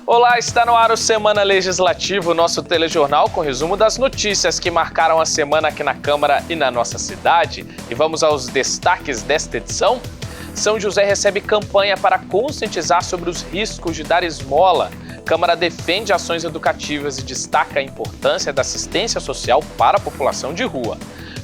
Olá, está no ar o Semana Legislativa, o nosso telejornal com resumo das notícias que marcaram a semana aqui na Câmara e na nossa cidade. E vamos aos destaques desta edição. São José recebe campanha para conscientizar sobre os riscos de dar esmola. Câmara defende ações educativas e destaca a importância da assistência social para a população de rua.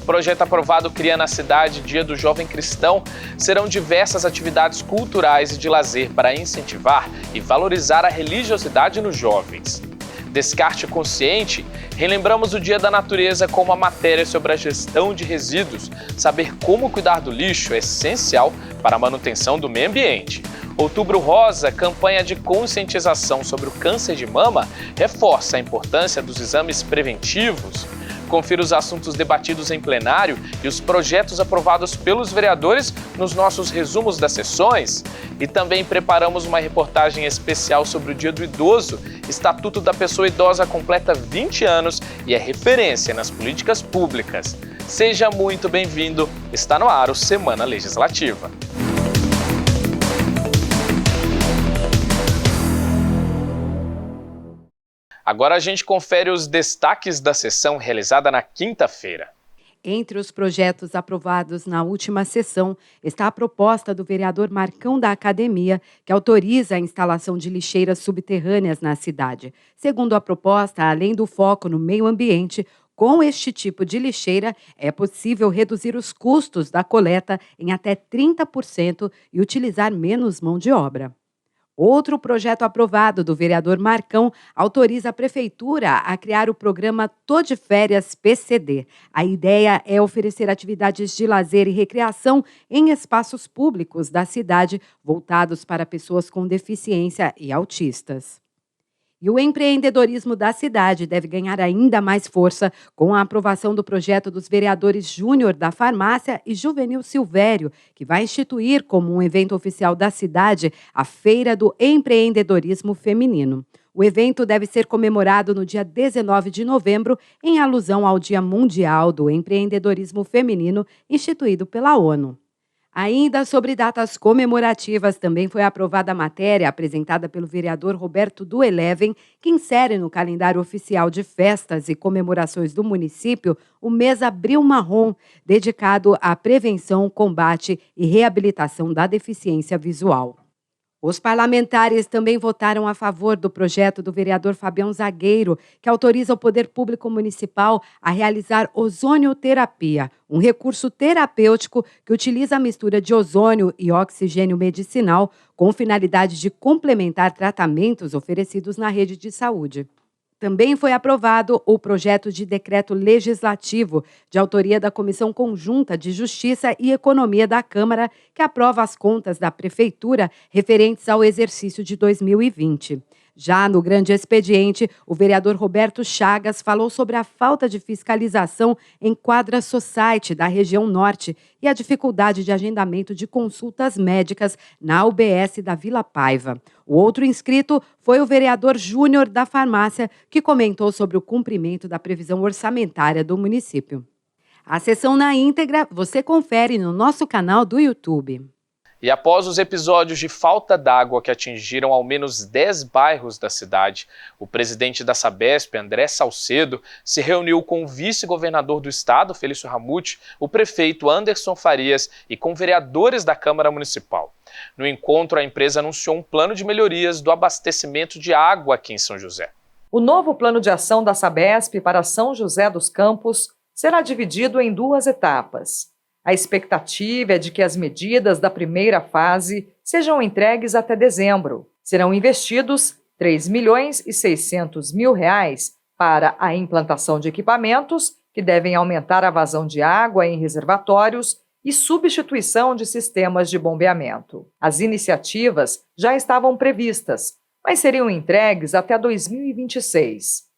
Projeto aprovado cria na cidade Dia do Jovem Cristão. Serão diversas atividades culturais e de lazer para incentivar e valorizar a religiosidade nos jovens. Descarte consciente, relembramos o Dia da Natureza com uma matéria sobre a gestão de resíduos. Saber como cuidar do lixo é essencial para a manutenção do meio ambiente. Outubro Rosa, campanha de conscientização sobre o câncer de mama, reforça a importância dos exames preventivos. Confira os assuntos debatidos em plenário e os projetos aprovados pelos vereadores nos nossos resumos das sessões. E também preparamos uma reportagem especial sobre o Dia do Idoso. Estatuto da Pessoa Idosa completa 20 anos e é referência nas políticas públicas. Seja muito bem-vindo. Está no ar o Semana Legislativa. Agora a gente confere os destaques da sessão realizada na quinta-feira. Entre os projetos aprovados na última sessão está a proposta do vereador Marcão da Academia, que autoriza a instalação de lixeiras subterrâneas na cidade. Segundo a proposta, além do foco no meio ambiente, com este tipo de lixeira é possível reduzir os custos da coleta em até 30% e utilizar menos mão de obra. Outro projeto aprovado do vereador Marcão autoriza a Prefeitura a criar o programa Tô de Férias PCD. A ideia é oferecer atividades de lazer e recreação em espaços públicos da cidade voltados para pessoas com deficiência e autistas. E o empreendedorismo da cidade deve ganhar ainda mais força com a aprovação do projeto dos vereadores Júnior da Farmácia e Juvenil Silvério, que vai instituir como um evento oficial da cidade a Feira do Empreendedorismo Feminino. O evento deve ser comemorado no dia 19 de novembro, em alusão ao Dia Mundial do Empreendedorismo Feminino, instituído pela ONU. Ainda sobre datas comemorativas, também foi aprovada a matéria apresentada pelo vereador Roberto do Eleven, que insere no calendário oficial de festas e comemorações do município o mês Abril Marrom, dedicado à prevenção, combate e reabilitação da deficiência visual. Os parlamentares também votaram a favor do projeto do vereador Fabião Zagueiro, que autoriza o Poder Público Municipal a realizar ozonioterapia, um recurso terapêutico que utiliza a mistura de ozônio e oxigênio medicinal com finalidade de complementar tratamentos oferecidos na rede de saúde. Também foi aprovado o projeto de decreto legislativo de autoria da Comissão Conjunta de Justiça e Economia da Câmara, que aprova as contas da Prefeitura referentes ao exercício de 2020. Já no grande expediente, o vereador Roberto Chagas falou sobre a falta de fiscalização em quadras society da região norte e a dificuldade de agendamento de consultas médicas na UBS da Vila Paiva. O outro inscrito foi o vereador Júnior da Farmácia, que comentou sobre o cumprimento da previsão orçamentária do município. A sessão na íntegra você confere no nosso canal do YouTube. E após os episódios de falta d'água que atingiram ao menos 10 bairros da cidade, o presidente da Sabesp, André Salcedo, se reuniu com o vice-governador do estado, Felício Ramute, o prefeito Anderson Farias e com vereadores da Câmara Municipal. No encontro, a empresa anunciou um plano de melhorias do abastecimento de água aqui em São José. O novo plano de ação da Sabesp para São José dos Campos será dividido em 2 etapas. A expectativa é de que as medidas da primeira fase sejam entregues até dezembro. Serão investidos R$ 3.600.000 para a implantação de equipamentos que devem aumentar a vazão de água em reservatórios e substituição de sistemas de bombeamento. As iniciativas já estavam previstas, mas seriam entregues até 2026.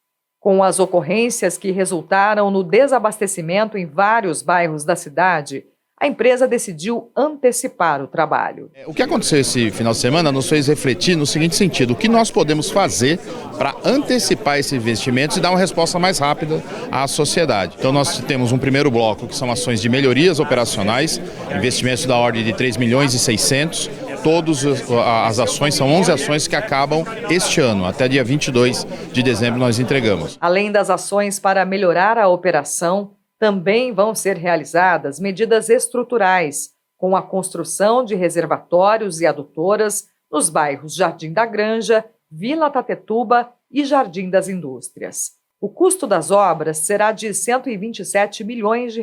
Com as ocorrências que resultaram no desabastecimento em vários bairros da cidade, a empresa decidiu antecipar o trabalho. O que aconteceu esse final de semana nos fez refletir no seguinte sentido: o que nós podemos fazer para antecipar esses investimentos e dar uma resposta mais rápida à sociedade. Então nós temos um primeiro bloco que são ações de melhorias operacionais, investimentos da ordem de 3.600.000, todas as ações, são 11 ações que acabam este ano, até dia 22 de dezembro nós entregamos. Além das ações para melhorar a operação, também vão ser realizadas medidas estruturais, com a construção de reservatórios e adutoras nos bairros Jardim da Granja, Vila Tatetuba e Jardim das Indústrias. O custo das obras será de R$ 127 milhões,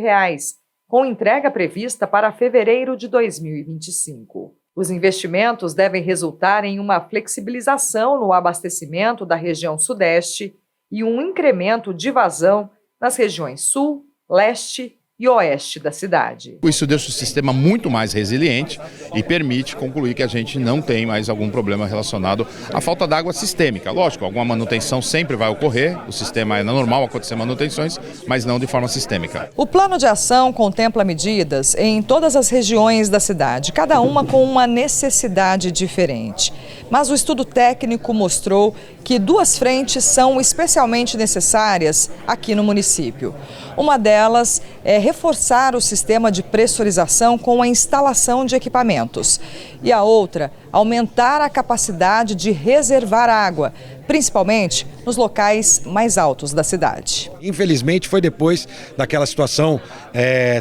com entrega prevista para fevereiro de 2025. Os investimentos devem resultar em uma flexibilização no abastecimento da região Sudeste e um incremento de vazão nas regiões Sul, Leste e Oeste da cidade. Isso deixa o sistema muito mais resiliente e permite concluir que a gente não tem mais algum problema relacionado à falta d'água sistêmica. Lógico, alguma manutenção sempre vai ocorrer, o sistema é normal acontecer manutenções, mas não de forma sistêmica. O plano de ação contempla medidas em todas as regiões da cidade, cada uma com uma necessidade diferente. Mas o estudo técnico mostrou que 2 frentes são especialmente necessárias aqui no município. Uma delas é reforçar o sistema de pressurização com a instalação de equipamentos. E a outra, aumentar a capacidade de reservar água, principalmente nos locais mais altos da cidade. Infelizmente foi depois daquela situação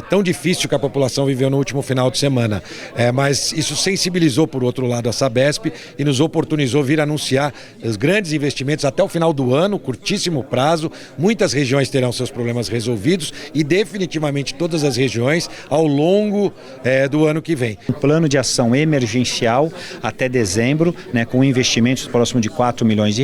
tão difícil que a população viveu no último final de semana. Mas isso sensibilizou, por outro lado, a Sabesp e nos oportunizou vir anunciar os grandes investimentos até o final do ano, curtíssimo prazo. Muitas regiões terão seus problemas resolvidos e definitivamente todas as regiões ao longo do ano que vem. Um plano de ação emergencial até dezembro, com investimentos próximo de R$ 4 milhões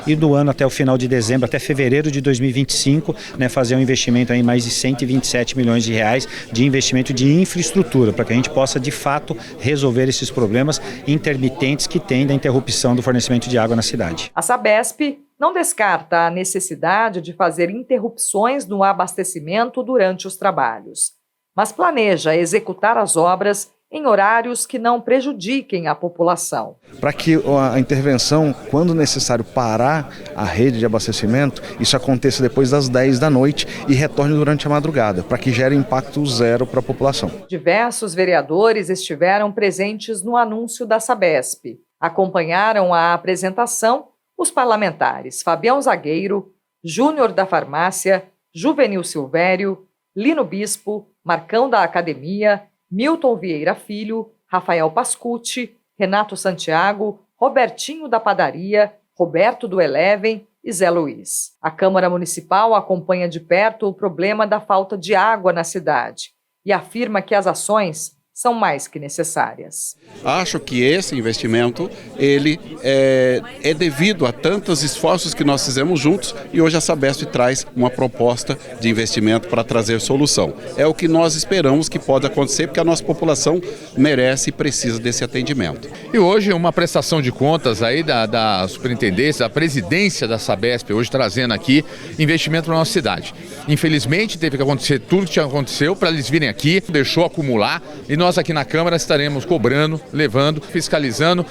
e do ano até o final de dezembro, até fevereiro de 2025, fazer um investimento em mais de R$ 127 milhões de investimento de infraestrutura, para que a gente possa de fato resolver esses problemas intermitentes que tem da interrupção do fornecimento de água na cidade. A Sabesp não descarta a necessidade de fazer interrupções no abastecimento durante os trabalhos, mas planeja executar as obras em horários que não prejudiquem a população. Para que a intervenção, quando necessário parar a rede de abastecimento, isso aconteça depois das 10 da noite e retorne durante a madrugada, para que gere impacto zero para a população. Diversos vereadores estiveram presentes no anúncio da Sabesp. Acompanharam a apresentação os parlamentares Fabião Zagueiro, Júnior da Farmácia, Juvenil Silvério, Lino Bispo, Marcão da Academia, Milton Vieira Filho, Rafael Pascucci, Renato Santiago, Robertinho da Padaria, Roberto do Eleven e Zé Luiz. A Câmara Municipal acompanha de perto o problema da falta de água na cidade e afirma que as ações são mais que necessárias. Acho que esse investimento ele é devido a tantos esforços que nós fizemos juntos e hoje a Sabesp traz uma proposta de investimento para trazer solução. É o que nós esperamos que pode acontecer porque a nossa população merece e precisa desse atendimento. E hoje uma prestação de contas aí da superintendência, da presidência da Sabesp, hoje trazendo aqui investimento para a nossa cidade. Infelizmente teve que acontecer tudo que aconteceu para eles virem aqui, deixou acumular e nós aqui na Câmara estaremos cobrando, levando, fiscalizando,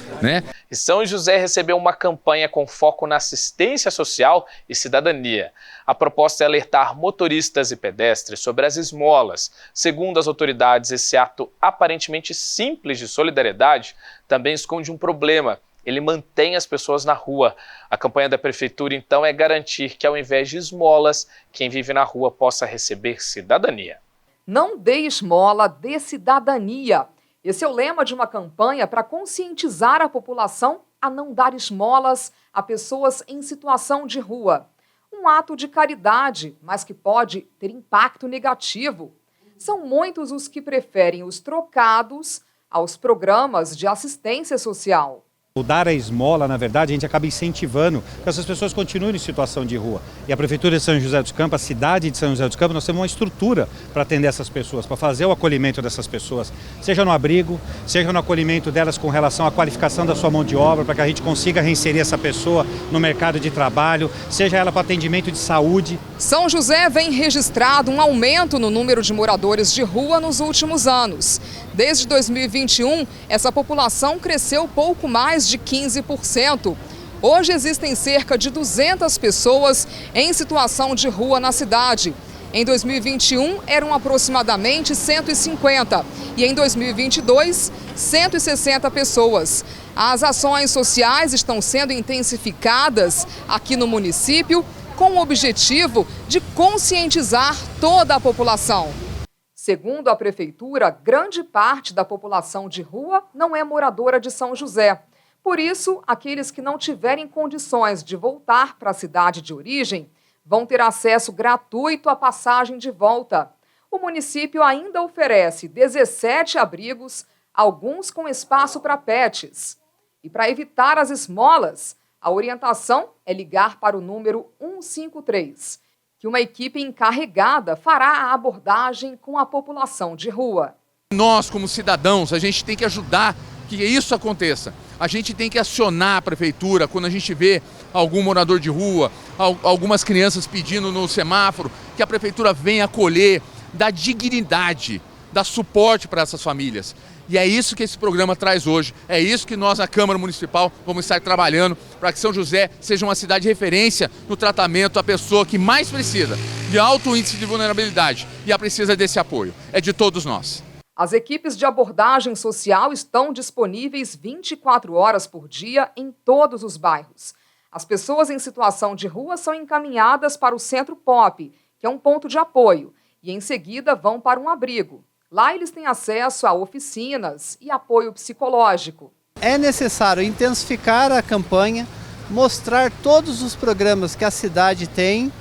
E São José recebeu uma campanha com foco na assistência social e cidadania. A proposta é alertar motoristas e pedestres sobre as esmolas. Segundo as autoridades, esse ato aparentemente simples de solidariedade também esconde um problema. Ele mantém as pessoas na rua. A campanha da Prefeitura, então, é garantir que, ao invés de esmolas, quem vive na rua possa receber cidadania. Não dê esmola, dê cidadania. Esse é o lema de uma campanha para conscientizar a população a não dar esmolas a pessoas em situação de rua. Um ato de caridade, mas que pode ter impacto negativo. São muitos os que preferem os trocados aos programas de assistência social. O dar a esmola, na verdade, a gente acaba incentivando que essas pessoas continuem em situação de rua. E a Prefeitura de São José dos Campos, a cidade de São José dos Campos, nós temos uma estrutura para atender essas pessoas, para fazer o acolhimento dessas pessoas, seja no abrigo, seja no acolhimento delas com relação à qualificação da sua mão de obra, para que a gente consiga reinserir essa pessoa no mercado de trabalho, seja ela para atendimento de saúde. São José vem registrado um aumento no número de moradores de rua nos últimos anos. Desde 2021, essa população cresceu pouco mais de 15%. Hoje existem cerca de 200 pessoas em situação de rua na cidade. Em 2021, eram aproximadamente 150 e em 2022, 160 pessoas. As ações sociais estão sendo intensificadas aqui no município com o objetivo de conscientizar toda a população. Segundo a Prefeitura, grande parte da população de rua não é moradora de São José. Por isso, aqueles que não tiverem condições de voltar para a cidade de origem vão ter acesso gratuito à passagem de volta. O município ainda oferece 17 abrigos, alguns com espaço para pets. E para evitar as esmolas, a orientação é ligar para o número 153, que uma equipe encarregada fará a abordagem com a população de rua. Nós, como cidadãos, a gente tem que ajudar que isso aconteça. A gente tem que acionar a prefeitura quando a gente vê algum morador de rua, algumas crianças pedindo no semáforo, que a prefeitura venha acolher, dar dignidade, dar suporte para essas famílias. E é isso que esse programa traz hoje, é isso que nós na Câmara Municipal vamos estar trabalhando para que São José seja uma cidade de referência no tratamento à pessoa que mais precisa, de alto índice de vulnerabilidade, e a precisa desse apoio, é de todos nós. As equipes de abordagem social estão disponíveis 24 horas por dia em todos os bairros. As pessoas em situação de rua são encaminhadas para o Centro POP, que é um ponto de apoio, e em seguida vão para um abrigo. Lá eles têm acesso a oficinas e apoio psicológico. É necessário intensificar a campanha, mostrar todos os programas que a cidade tem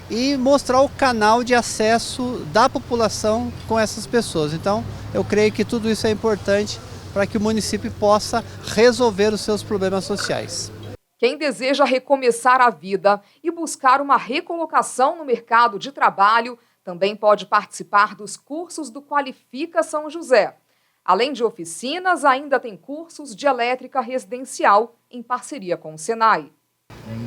e mostrar o canal de acesso da população com essas pessoas. Então, eu creio que tudo isso é importante para que o município possa resolver os seus problemas sociais. Quem deseja recomeçar a vida e buscar uma recolocação no mercado de trabalho também pode participar dos cursos do Qualifica São José. Além de oficinas, ainda tem cursos de elétrica residencial em parceria com o Senai.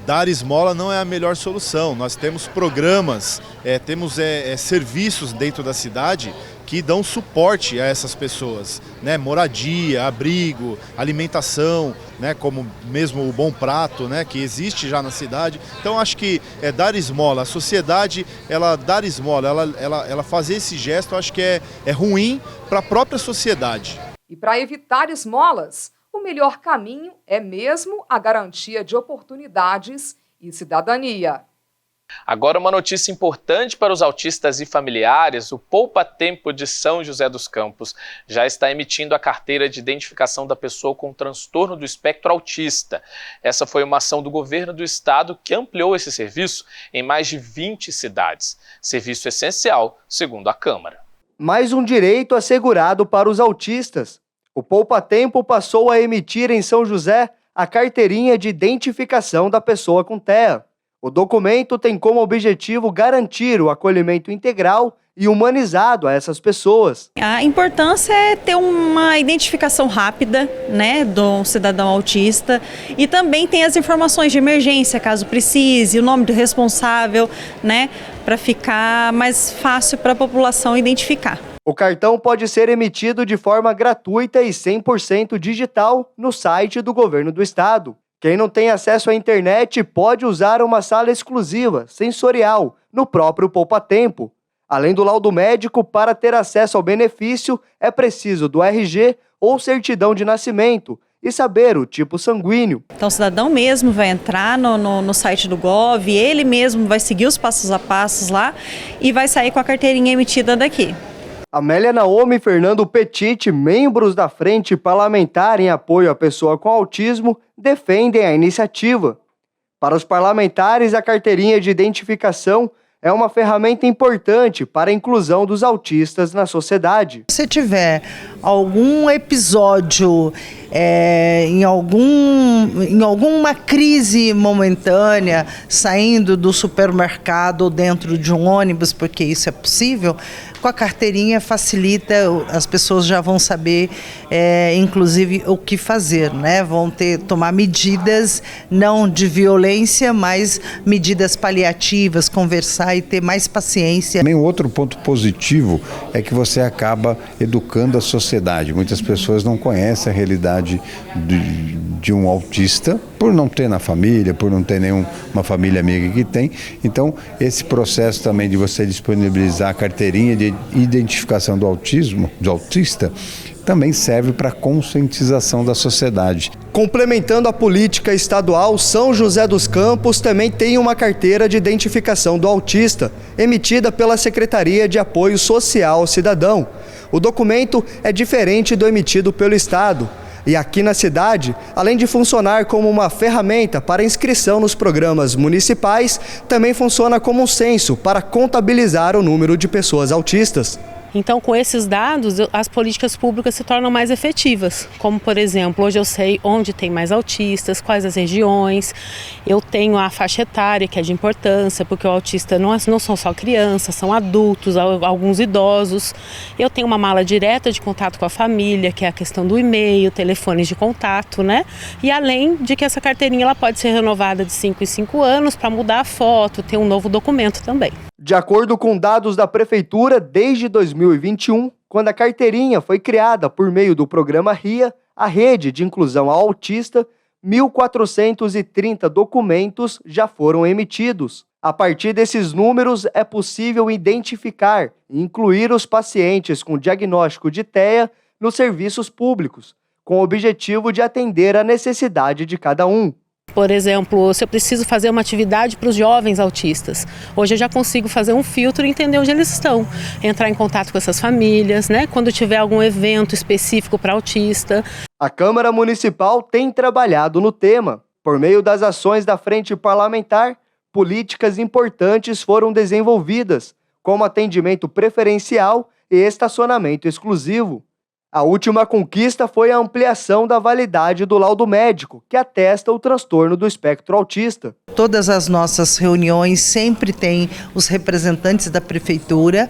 Dar esmola não é a melhor solução. Nós temos programas, temos serviços dentro da cidade que dão suporte a essas pessoas, né? Moradia, abrigo, alimentação, né? Como mesmo o Bom Prato, né? Que existe já na cidade. Então acho que dar esmola, a sociedade, ela dar esmola, ela fazer esse gesto, acho que é ruim para a própria sociedade. E para evitar esmolas, o melhor caminho é mesmo a garantia de oportunidades e cidadania. Agora uma notícia importante para os autistas e familiares: o Poupa Tempo de São José dos Campos já está emitindo a carteira de identificação da pessoa com transtorno do espectro autista. Essa foi uma ação do governo do estado que ampliou esse serviço em mais de 20 cidades. Serviço essencial, segundo a Câmara. Mais um direito assegurado para os autistas. O Poupa Tempo passou a emitir em São José a carteirinha de identificação da pessoa com TEA. O documento tem como objetivo garantir o acolhimento integral e humanizado a essas pessoas. A importância é ter uma identificação rápida, né, do cidadão autista, e também tem as informações de emergência, caso precise, o nome do responsável, né, para ficar mais fácil para a população identificar. O cartão pode ser emitido de forma gratuita e 100% digital no site do governo do estado. Quem não tem acesso à internet pode usar uma sala exclusiva, sensorial, no próprio Poupa Tempo. Além do laudo médico, para ter acesso ao benefício, é preciso do RG ou certidão de nascimento e saber o tipo sanguíneo. Então o cidadão mesmo vai entrar no site do Gov, ele mesmo vai seguir os passos a passos lá e vai sair com a carteirinha emitida daqui. Amélia Naomi e Fernando Petit, membros da Frente Parlamentar em apoio à pessoa com autismo, defendem a iniciativa. Para os parlamentares, a carteirinha de identificação é uma ferramenta importante para a inclusão dos autistas na sociedade. Se tiver algum episódio em alguma crise momentânea, saindo do supermercado ou dentro de um ônibus, porque isso é possível, com a carteirinha facilita, as pessoas já vão saber, inclusive, o que fazer, né? Vão tomar medidas, não de violência, mas medidas paliativas, conversar e ter mais paciência. Também outro ponto positivo é que você acaba educando a sociedade sociedade. Muitas pessoas não conhecem a realidade de um autista, por não ter na família, por não ter nenhuma família amiga que tem. Então, esse processo também de você disponibilizar a carteirinha de identificação do autista, também serve para a conscientização da sociedade. Complementando a política estadual, São José dos Campos também tem uma carteira de identificação do autista, emitida pela Secretaria de Apoio Social ao Cidadão. O documento é diferente do emitido pelo Estado. E aqui na cidade, além de funcionar como uma ferramenta para inscrição nos programas municipais, também funciona como um censo para contabilizar o número de pessoas autistas. Então, com esses dados, as políticas públicas se tornam mais efetivas. Como, por exemplo, hoje eu sei onde tem mais autistas, quais as regiões. Eu tenho a faixa etária, que é de importância, porque o autista não são só crianças, são adultos, alguns idosos. Eu tenho uma mala direta de contato com a família, que é a questão do e-mail, telefones de contato, né? E além de que essa carteirinha ela pode ser renovada de 5 em 5 anos para mudar a foto, ter um novo documento também. De acordo com dados da Prefeitura, desde 2021, quando a carteirinha foi criada por meio do programa RIA, a Rede de Inclusão ao Autista, 1.430 documentos já foram emitidos. A partir desses números, é possível identificar e incluir os pacientes com diagnóstico de TEA nos serviços públicos, com o objetivo de atender a necessidade de cada um. Por exemplo, se eu preciso fazer uma atividade para os jovens autistas, hoje eu já consigo fazer um filtro e entender onde eles estão, entrar em contato com essas famílias, né? Quando tiver algum evento específico para autista. A Câmara Municipal tem trabalhado no tema. Por meio das ações da Frente Parlamentar, políticas importantes foram desenvolvidas, como atendimento preferencial e estacionamento exclusivo. A última conquista foi a ampliação da validade do laudo médico, que atesta o transtorno do espectro autista. Todas as nossas reuniões sempre tem os representantes da Prefeitura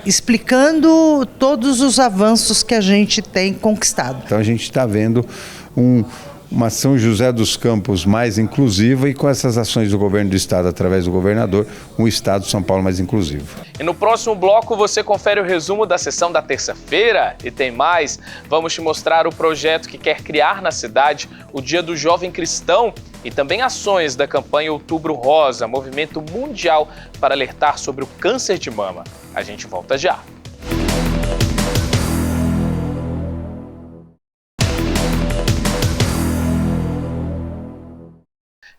explicando todos os avanços que a gente tem conquistado. Então a gente está vendo uma São José dos Campos mais inclusiva e com essas ações do governo do estado através do governador, um estado de São Paulo mais inclusivo. E no próximo bloco você confere o resumo da sessão da terça-feira e tem mais. Vamos te mostrar o projeto que quer criar na cidade o Dia do Jovem Cristão e também ações da campanha Outubro Rosa, movimento mundial para alertar sobre o câncer de mama. A gente volta já.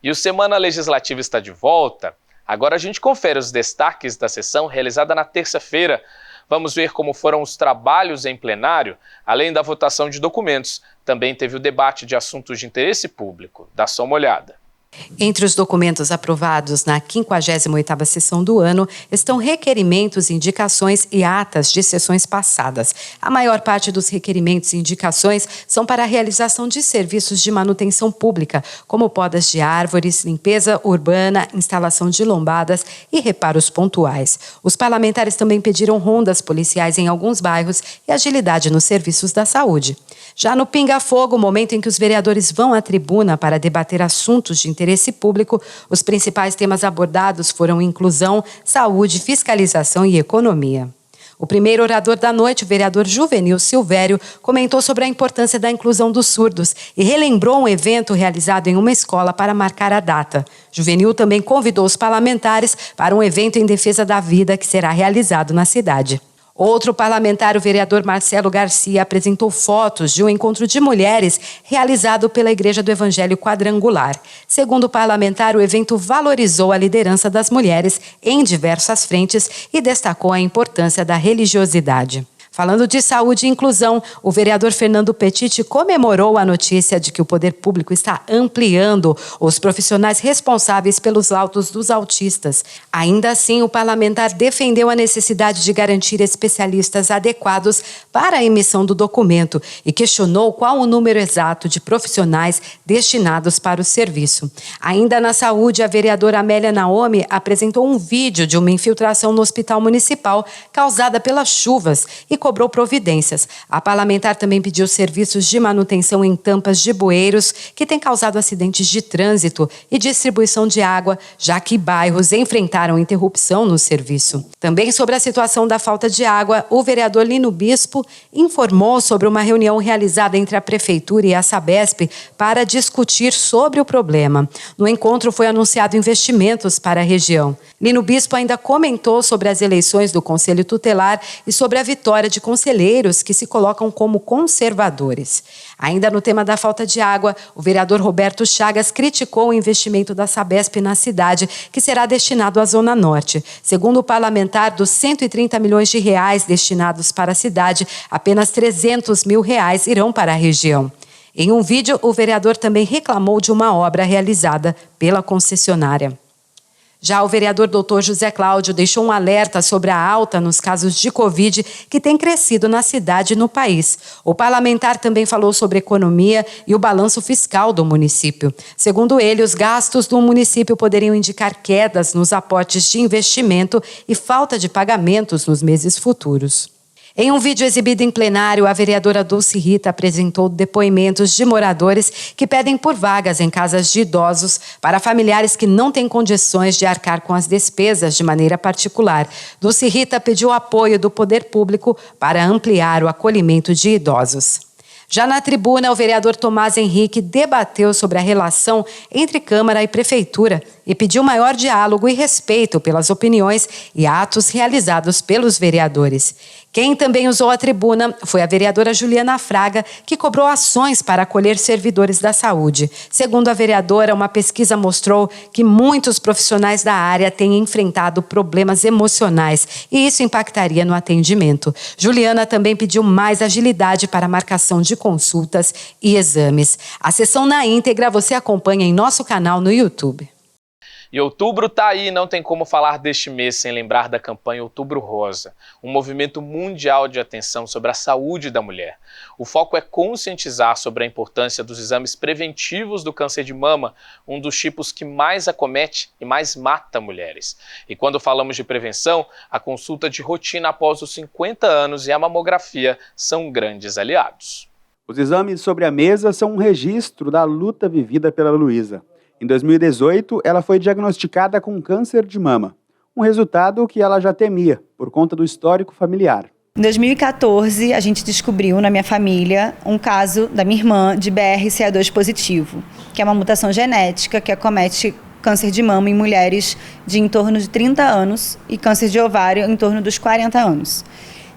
E o Semana Legislativa está de volta. Agora a gente confere os destaques da sessão realizada na terça-feira. Vamos ver como foram os trabalhos em plenário, além da votação de documentos. Também teve o debate de assuntos de interesse público. Dá só uma olhada. Entre os documentos aprovados na 58ª sessão do ano estão requerimentos, indicações e atas de sessões passadas. A maior parte dos requerimentos e indicações são para a realização de serviços de manutenção pública, como podas de árvores, limpeza urbana, instalação de lombadas e reparos pontuais. Os parlamentares também pediram rondas policiais em alguns bairros e agilidade nos serviços da saúde. Já no Pinga Fogo, momento em que os vereadores vão à tribuna para debater assuntos de interesse público, os principais temas abordados foram inclusão, saúde, fiscalização e economia. O primeiro orador da noite, o vereador Juvenil Silvério, comentou sobre a importância da inclusão dos surdos e relembrou um evento realizado em uma escola para marcar a data. Juvenil também convidou os parlamentares para um evento em defesa da vida que será realizado na cidade. Outro parlamentar, o vereador Marcelo Garcia, apresentou fotos de um encontro de mulheres realizado pela Igreja do Evangelho Quadrangular. Segundo o parlamentar, o evento valorizou a liderança das mulheres em diversas frentes e destacou a importância da religiosidade. Falando de saúde e inclusão, o vereador Fernando Petit comemorou a notícia de que o poder público está ampliando os profissionais responsáveis pelos laudos dos autistas. Ainda assim, o parlamentar defendeu a necessidade de garantir especialistas adequados para a emissão do documento e questionou qual o número exato de profissionais destinados para o serviço. Ainda na saúde, a vereadora Amélia Naomi apresentou um vídeo de uma infiltração no hospital municipal causada pelas chuvas e cobrou providências. A parlamentar também pediu serviços de manutenção em tampas de bueiros, que têm causado acidentes de trânsito, e distribuição de água, já que bairros enfrentaram interrupção no serviço. Também sobre a situação da falta de água, o vereador Lino Bispo informou sobre uma reunião realizada entre a Prefeitura e a Sabesp para discutir sobre o problema. No encontro foi anunciado investimentos para a região. Lino Bispo ainda comentou sobre as eleições do Conselho Tutelar e sobre a vitória de conselheiros que se colocam como conservadores. Ainda no tema da falta de água, o vereador Roberto Chagas criticou o investimento da Sabesp na cidade, que será destinado à Zona Norte. Segundo o parlamentar, dos 130 milhões de reais destinados para a cidade, apenas 300 mil reais irão para a região. Em um vídeo, o vereador também reclamou de uma obra realizada pela concessionária. Já o vereador Dr. José Cláudio deixou um alerta sobre a alta nos casos de Covid que tem crescido na cidade e no país. O parlamentar também falou sobre economia e o balanço fiscal do município. Segundo ele, os gastos do município poderiam indicar quedas nos aportes de investimento e falta de pagamentos nos meses futuros. Em um vídeo exibido em plenário, a vereadora Dulce Rita apresentou depoimentos de moradores que pedem por vagas em casas de idosos para familiares que não têm condições de arcar com as despesas de maneira particular. Dulce Rita pediu apoio do poder público para ampliar o acolhimento de idosos. Já na tribuna, o vereador Tomás Henrique debateu sobre a relação entre Câmara e Prefeitura e pediu maior diálogo e respeito pelas opiniões e atos realizados pelos vereadores. Quem também usou a tribuna foi a vereadora Juliana Fraga, que cobrou ações para acolher servidores da saúde. Segundo a vereadora, uma pesquisa mostrou que muitos profissionais da área têm enfrentado problemas emocionais e isso impactaria no atendimento. Juliana também pediu mais agilidade para a marcação de consultas e exames. A sessão na íntegra você acompanha em nosso canal no YouTube. E outubro tá aí, não tem como falar deste mês sem lembrar da campanha Outubro Rosa, um movimento mundial de atenção sobre a saúde da mulher. O foco é conscientizar sobre a importância dos exames preventivos do câncer de mama, um dos tipos que mais acomete e mais mata mulheres. E quando falamos de prevenção, a consulta de rotina após os 50 anos e a mamografia são grandes aliados. Os exames sobre a mesa são um registro da luta vivida pela Luísa. Em 2018, ela foi diagnosticada com câncer de mama, um resultado que ela já temia, por conta do histórico familiar. Em 2014, a gente descobriu na minha família um caso da minha irmã de BRCA2 positivo, que é uma mutação genética que acomete câncer de mama em mulheres de em torno de 30 anos e câncer de ovário em torno dos 40 anos.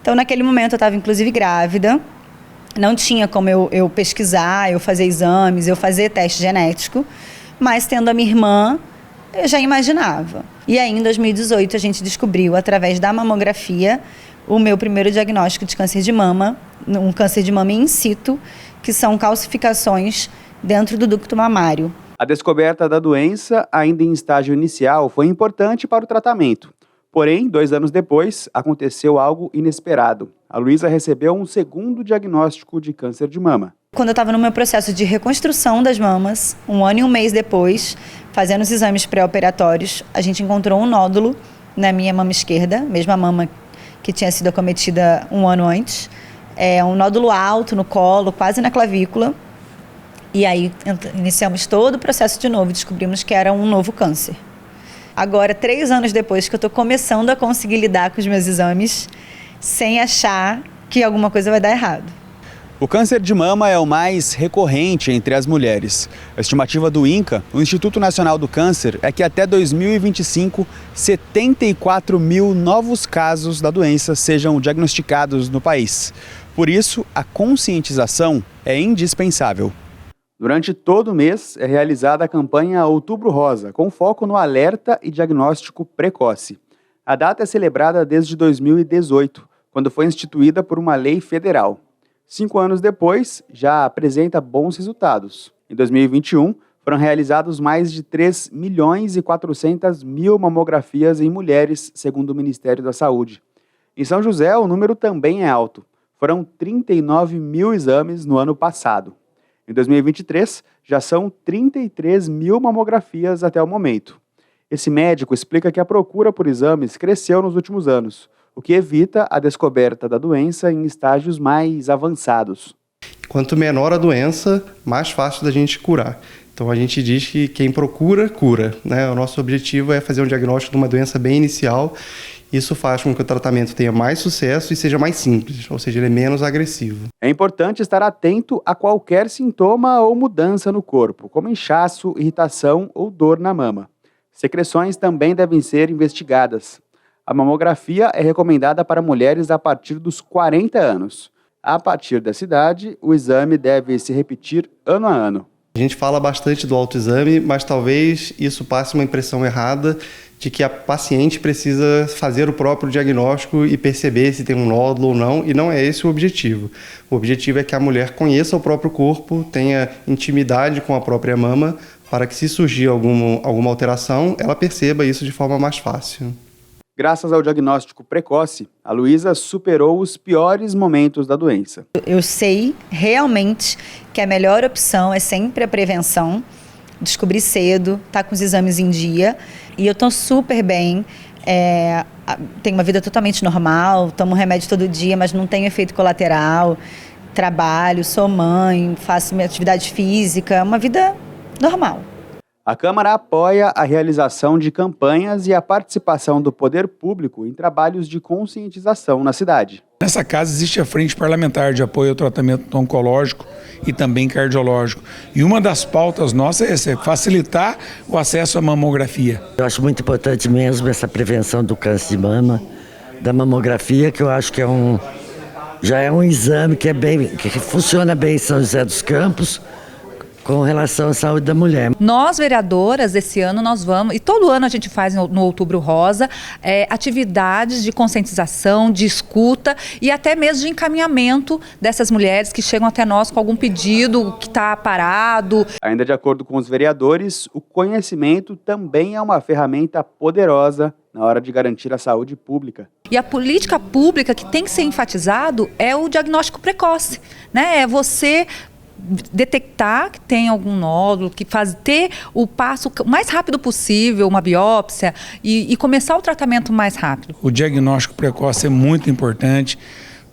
Então, naquele momento, eu estava inclusive grávida, não tinha como eu pesquisar, eu fazer exames, eu fazer teste genético, mas tendo a minha irmã, eu já imaginava. E aí, em 2018, a gente descobriu, através da mamografia, o meu primeiro diagnóstico de câncer de mama, um câncer de mama in situ, que são calcificações dentro do ducto mamário. A descoberta da doença, ainda em estágio inicial, foi importante para o tratamento. Porém, 2 anos depois, aconteceu algo inesperado. A Luísa recebeu um segundo diagnóstico de câncer de mama. Quando eu estava no meu processo de reconstrução das mamas, 1 ano e 1 mês depois, fazendo os exames pré-operatórios, a gente encontrou um nódulo na minha mama esquerda, mesma mama que tinha sido acometida 1 ano antes. É um nódulo alto no colo, quase na clavícula. E aí iniciamos todo o processo de novo e descobrimos que era um novo câncer. Agora, 3 anos depois que eu estou começando a conseguir lidar com os meus exames, sem achar que alguma coisa vai dar errado. O câncer de mama é o mais recorrente entre as mulheres. A estimativa do INCA, o Instituto Nacional do Câncer, é que até 2025, 74 mil novos casos da doença sejam diagnosticados no país. Por isso, a conscientização é indispensável. Durante todo o mês é realizada a campanha Outubro Rosa, com foco no alerta e diagnóstico precoce. A data é celebrada desde 2018, quando foi instituída por uma lei federal. 5 anos depois, já apresenta bons resultados. Em 2021, foram realizados mais de 3 milhões e 400 mil mamografias em mulheres, segundo o Ministério da Saúde. Em São José, o número também é alto. Foram 39 mil exames no ano passado. Em 2023, já são 33 mil mamografias até o momento. Esse médico explica que a procura por exames cresceu nos últimos anos. o que evita a descoberta da doença em estágios mais avançados. Quanto menor a doença, mais fácil da gente curar. Então a gente diz que quem procura, cura, né? O nosso objetivo é fazer um diagnóstico de uma doença bem inicial. Isso faz com que o tratamento tenha mais sucesso e seja mais simples, ou seja, ele é menos agressivo. É importante estar atento a qualquer sintoma ou mudança no corpo, como inchaço, irritação ou dor na mama. Secreções também devem ser investigadas. A mamografia é recomendada para mulheres a partir dos 40 anos. A partir dessa idade, o exame deve se repetir ano a ano. A gente fala bastante do autoexame, mas talvez isso passe uma impressão errada de que a paciente precisa fazer o próprio diagnóstico e perceber se tem um nódulo ou não, e não é esse o objetivo. O objetivo é que a mulher conheça o próprio corpo, tenha intimidade com a própria mama, para que se surgir alguma alteração, ela perceba isso de forma mais fácil. Graças ao diagnóstico precoce, a Luísa superou os piores momentos da doença. Eu sei realmente que a melhor opção é sempre a prevenção, descobrir cedo, estar com os exames em dia. E eu estou super bem, tenho uma vida totalmente normal, tomo remédio todo dia, mas não tenho efeito colateral, trabalho, sou mãe, faço minha atividade física, uma vida normal. A Câmara apoia a realização de campanhas e a participação do poder público em trabalhos de conscientização na cidade. Nessa casa existe a Frente Parlamentar de Apoio ao Tratamento Oncológico e também cardiológico. E uma das pautas nossas é facilitar o acesso à mamografia. Eu acho muito importante mesmo essa prevenção do câncer de mama, da mamografia, que eu acho que já é um exame que funciona bem em São José dos Campos, com relação à saúde da mulher. Nós, vereadoras, esse ano nós vamos, e todo ano a gente faz no Outubro Rosa, atividades de conscientização, de escuta e até mesmo de encaminhamento dessas mulheres que chegam até nós com algum pedido que está parado. Ainda de acordo com os vereadores, o conhecimento também é uma ferramenta poderosa na hora de garantir a saúde pública. E a política pública que tem que ser enfatizado é o diagnóstico precoce, né? É você detectar que tem algum nódulo, ter o passo mais rápido possível, uma biópsia, e começar o tratamento mais rápido. O diagnóstico precoce é muito importante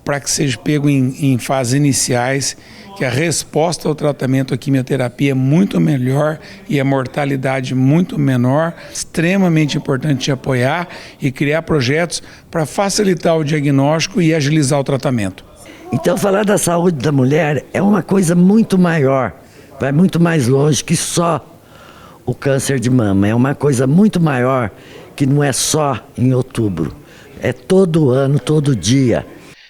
para que seja pego em fases iniciais, que a resposta ao tratamento, a quimioterapia é muito melhor e a mortalidade muito menor. Extremamente importante apoiar e criar projetos para facilitar o diagnóstico e agilizar o tratamento. Então, falar da saúde da mulher é uma coisa muito maior, vai muito mais longe que só o câncer de mama. É uma coisa muito maior, que não é só em outubro, é todo ano, todo dia.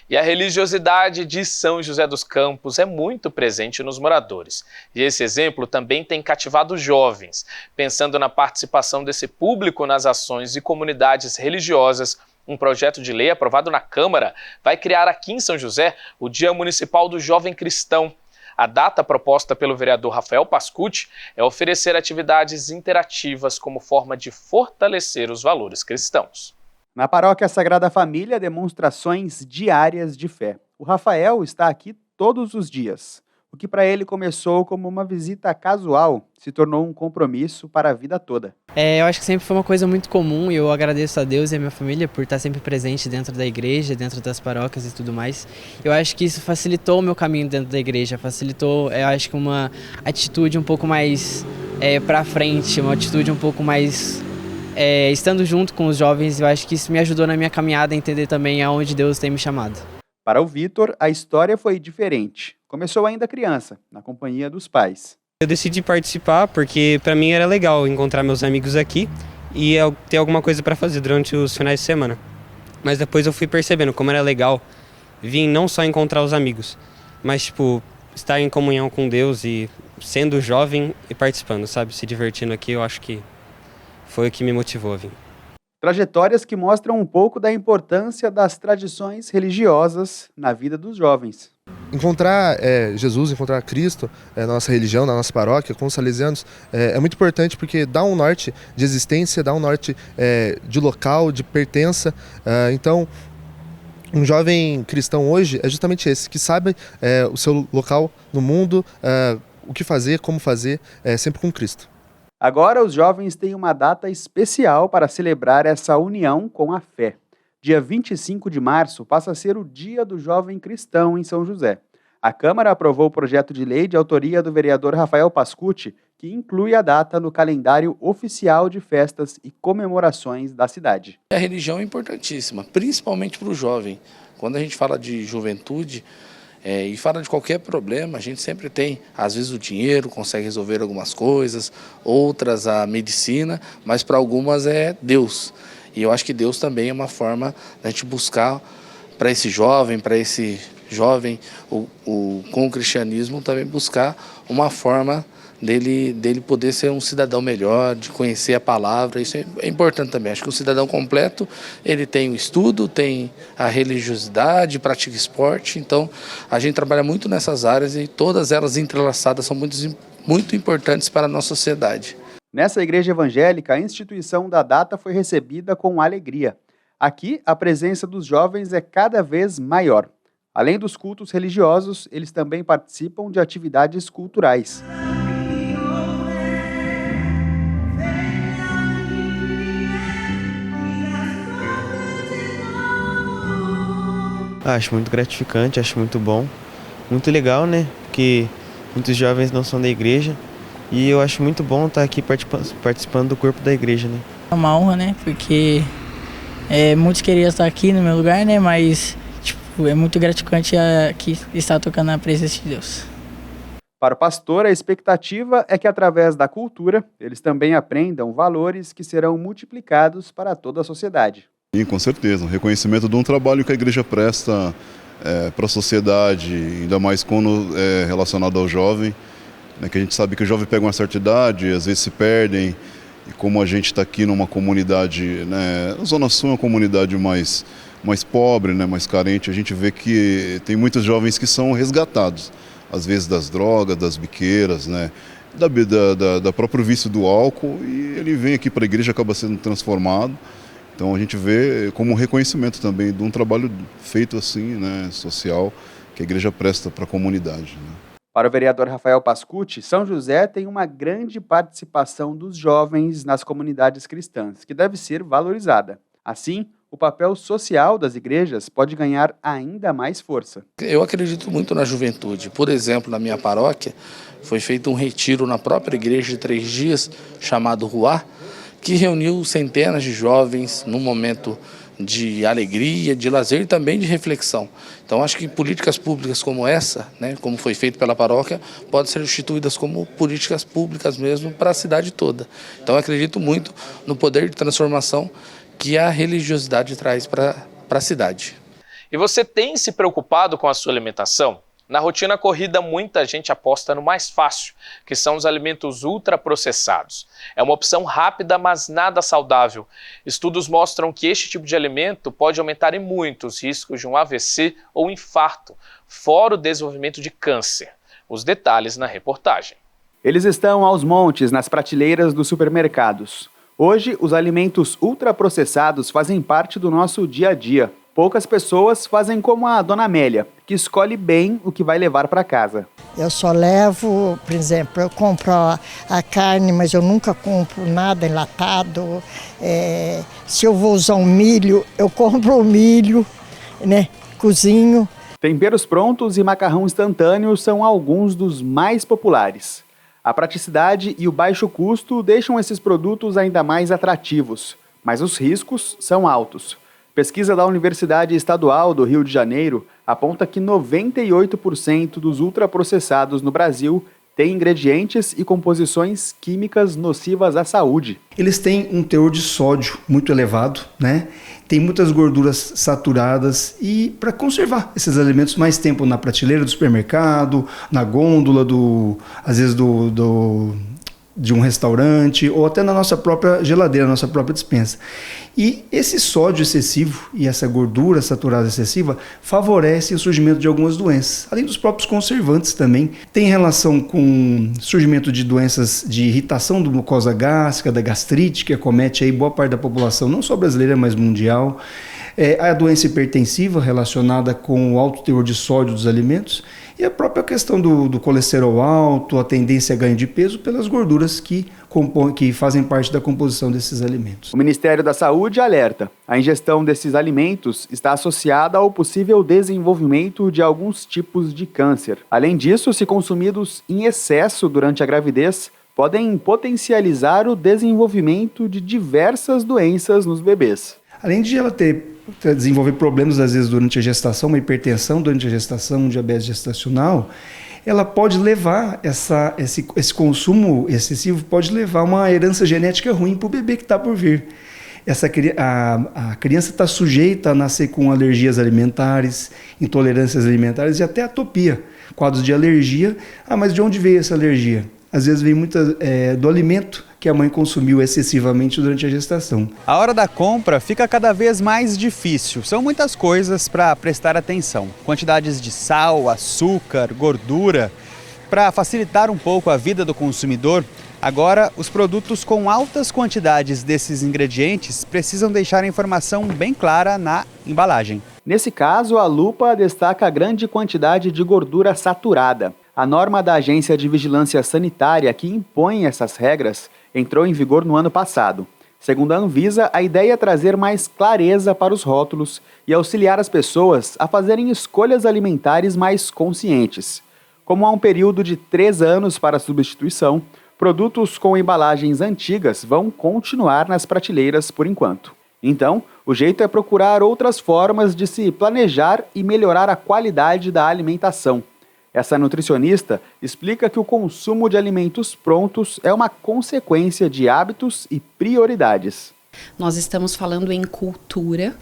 E a religiosidade de São José dos Campos é muito presente nos moradores. E esse exemplo também tem cativado jovens, pensando na participação desse público nas ações de comunidades religiosas. Um projeto de lei aprovado na Câmara vai criar aqui em São José o Dia Municipal do Jovem Cristão. A data proposta pelo vereador Rafael Pascucci é oferecer atividades interativas como forma de fortalecer os valores cristãos. Na Paróquia Sagrada Família, demonstrações diárias de fé. O Rafael está aqui todos os dias. O que para ele começou como uma visita casual se tornou um compromisso para a vida toda. Eu acho que sempre foi uma coisa muito comum e eu agradeço a Deus e a minha família por estar sempre presente dentro da igreja, dentro das paróquias e tudo mais. Eu acho que isso facilitou o meu caminho dentro da igreja, facilitou, eu acho que uma atitude um pouco mais para frente, uma atitude um pouco mais... estando junto com os jovens, eu acho que isso me ajudou na minha caminhada a entender também aonde Deus tem me chamado. Para o Vitor, a história foi diferente. Começou ainda criança, na companhia dos pais. Eu decidi participar porque para mim era legal encontrar meus amigos aqui e ter alguma coisa para fazer durante os finais de semana. Mas depois eu fui percebendo como era legal vir não só encontrar os amigos, mas estar em comunhão com Deus e sendo jovem e participando, sabe? Se divertindo aqui, eu acho que foi o que me motivou a vir. Trajetórias que mostram um pouco da importância das tradições religiosas na vida dos jovens. Encontrar Jesus, encontrar Cristo na nossa religião, na nossa paróquia, com os salesianos, é muito importante porque dá um norte de existência, dá um norte de local, de pertença. Então, um jovem cristão hoje é justamente esse, que sabe o seu local no mundo, o que fazer, como fazer, sempre com Cristo. Agora os jovens têm uma data especial para celebrar essa união com a fé. Dia 25 de março passa a ser o Dia do Jovem Cristão em São José. A Câmara aprovou o projeto de lei de autoria do vereador Rafael Pascucci, que inclui a data no calendário oficial de festas e comemorações da cidade. A religião é importantíssima, principalmente para o jovem. Quando a gente fala de juventude e fala de qualquer problema, a gente sempre tem, às vezes o dinheiro consegue resolver algumas coisas, outras a medicina, mas para algumas é Deus. E eu acho que Deus também é uma forma da gente buscar para esse jovem, com o cristianismo também buscar uma forma dele poder ser um cidadão melhor, de conhecer a palavra. Isso é importante também. Acho que o cidadão completo, ele tem o estudo, tem a religiosidade, pratica esporte. Então, a gente trabalha muito nessas áreas e todas elas entrelaçadas são muito importantes para a nossa sociedade. Nessa igreja evangélica, a instituição da data foi recebida com alegria. Aqui, a presença dos jovens é cada vez maior. Além dos cultos religiosos, eles também participam de atividades culturais. Acho muito gratificante, acho muito bom, muito legal, né? Porque muitos jovens não são da igreja e eu acho muito bom estar aqui participando do corpo da igreja, né? É uma honra, né? Porque muitos queriam estar aqui no meu lugar, né? Mas é muito gratificante aqui estar tocando na presença de Deus. Para o pastor, a expectativa é que através da cultura, eles também aprendam valores que serão multiplicados para toda a sociedade. Sim, com certeza. O reconhecimento de um trabalho que a igreja presta para a sociedade, ainda mais quando é relacionado ao jovem, né, que a gente sabe que o jovem pega uma certa idade, às vezes se perdem, e como a gente está aqui numa comunidade, né, a Zona Sul é uma comunidade mais pobre, né, mais carente, a gente vê que tem muitos jovens que são resgatados, às vezes das drogas, das biqueiras, né, da próprio vício do álcool, e ele vem aqui para a igreja e acaba sendo transformado. Então a gente vê como um reconhecimento também de um trabalho feito assim, né, social, que a igreja presta para a comunidade, né. Para o vereador Rafael Pascucci, São José tem uma grande participação dos jovens nas comunidades cristãs, que deve ser valorizada. Assim, o papel social das igrejas pode ganhar ainda mais força. Eu acredito muito na juventude. Por exemplo, na minha paróquia, foi feito um retiro na própria igreja de 3 dias, chamado Ruá, que reuniu centenas de jovens num momento de alegria, de lazer e também de reflexão. Então acho que políticas públicas como essa, né, como foi feito pela paróquia, podem ser instituídas como políticas públicas mesmo para a cidade toda. Então acredito muito no poder de transformação que a religiosidade traz para a cidade. E você tem se preocupado com a sua alimentação? Na rotina corrida, muita gente aposta no mais fácil, que são os alimentos ultraprocessados. É uma opção rápida, mas nada saudável. Estudos mostram que este tipo de alimento pode aumentar em muito os riscos de um AVC ou infarto, fora o desenvolvimento de câncer. Os detalhes na reportagem. Eles estão aos montes nas prateleiras dos supermercados. Hoje, os alimentos ultraprocessados fazem parte do nosso dia a dia. Poucas pessoas fazem como a dona Amélia, que escolhe bem o que vai levar para casa. Eu só levo, por exemplo, eu compro a carne, mas eu nunca compro nada enlatado. Se eu vou usar um milho, eu compro o milho, né? Cozinho. Temperos prontos e macarrão instantâneo são alguns dos mais populares. A praticidade e o baixo custo deixam esses produtos ainda mais atrativos, mas os riscos são altos. Pesquisa da Universidade Estadual do Rio de Janeiro aponta que 98% dos ultraprocessados no Brasil têm ingredientes e composições químicas nocivas à saúde. Eles têm um teor de sódio muito elevado, né? Tem muitas gorduras saturadas e para conservar esses alimentos mais tempo na prateleira do supermercado, na gôndola às vezes de um restaurante ou até na nossa própria geladeira, na nossa própria despensa. E esse sódio excessivo e essa gordura saturada excessiva favorece o surgimento de algumas doenças, além dos próprios conservantes também. Tem relação com surgimento de doenças de irritação da mucosa gástrica, da gastrite, que acomete aí boa parte da população, não só brasileira, mas mundial. A doença hipertensiva relacionada com o alto teor de sódio dos alimentos e a própria questão do colesterol alto, a tendência a ganho de peso pelas gorduras que que fazem parte da composição desses alimentos. O Ministério da Saúde alerta: a ingestão desses alimentos está associada ao possível desenvolvimento de alguns tipos de câncer. Além disso, se consumidos em excesso durante a gravidez, podem potencializar o desenvolvimento de diversas doenças nos bebês. Além de ela desenvolver problemas, às vezes, durante a gestação, uma hipertensão durante a gestação, um diabetes gestacional, ela pode levar, esse consumo excessivo pode levar a uma herança genética ruim para o bebê que está por vir. A criança está sujeita a nascer com alergias alimentares, intolerâncias alimentares e até atopia, quadros de alergia. Mas de onde veio essa alergia? Às vezes vem do alimento que a mãe consumiu excessivamente durante a gestação. A hora da compra fica cada vez mais difícil. São muitas coisas para prestar atenção. Quantidades de sal, açúcar, gordura. Para facilitar um pouco a vida do consumidor, agora os produtos com altas quantidades desses ingredientes precisam deixar a informação bem clara na embalagem. Nesse caso, a lupa destaca a grande quantidade de gordura saturada. A norma da Agência de Vigilância Sanitária que impõe essas regras entrou em vigor no ano passado. Segundo a Anvisa, a ideia é trazer mais clareza para os rótulos e auxiliar as pessoas a fazerem escolhas alimentares mais conscientes. Como há um período de 3 anos para a substituição, produtos com embalagens antigas vão continuar nas prateleiras por enquanto. Então, o jeito é procurar outras formas de se planejar e melhorar a qualidade da alimentação. Essa nutricionista explica que o consumo de alimentos prontos é uma consequência de hábitos e prioridades. Nós estamos falando em cultura,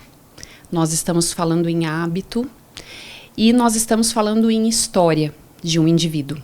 nós estamos falando em hábito e nós estamos falando em história de um indivíduo.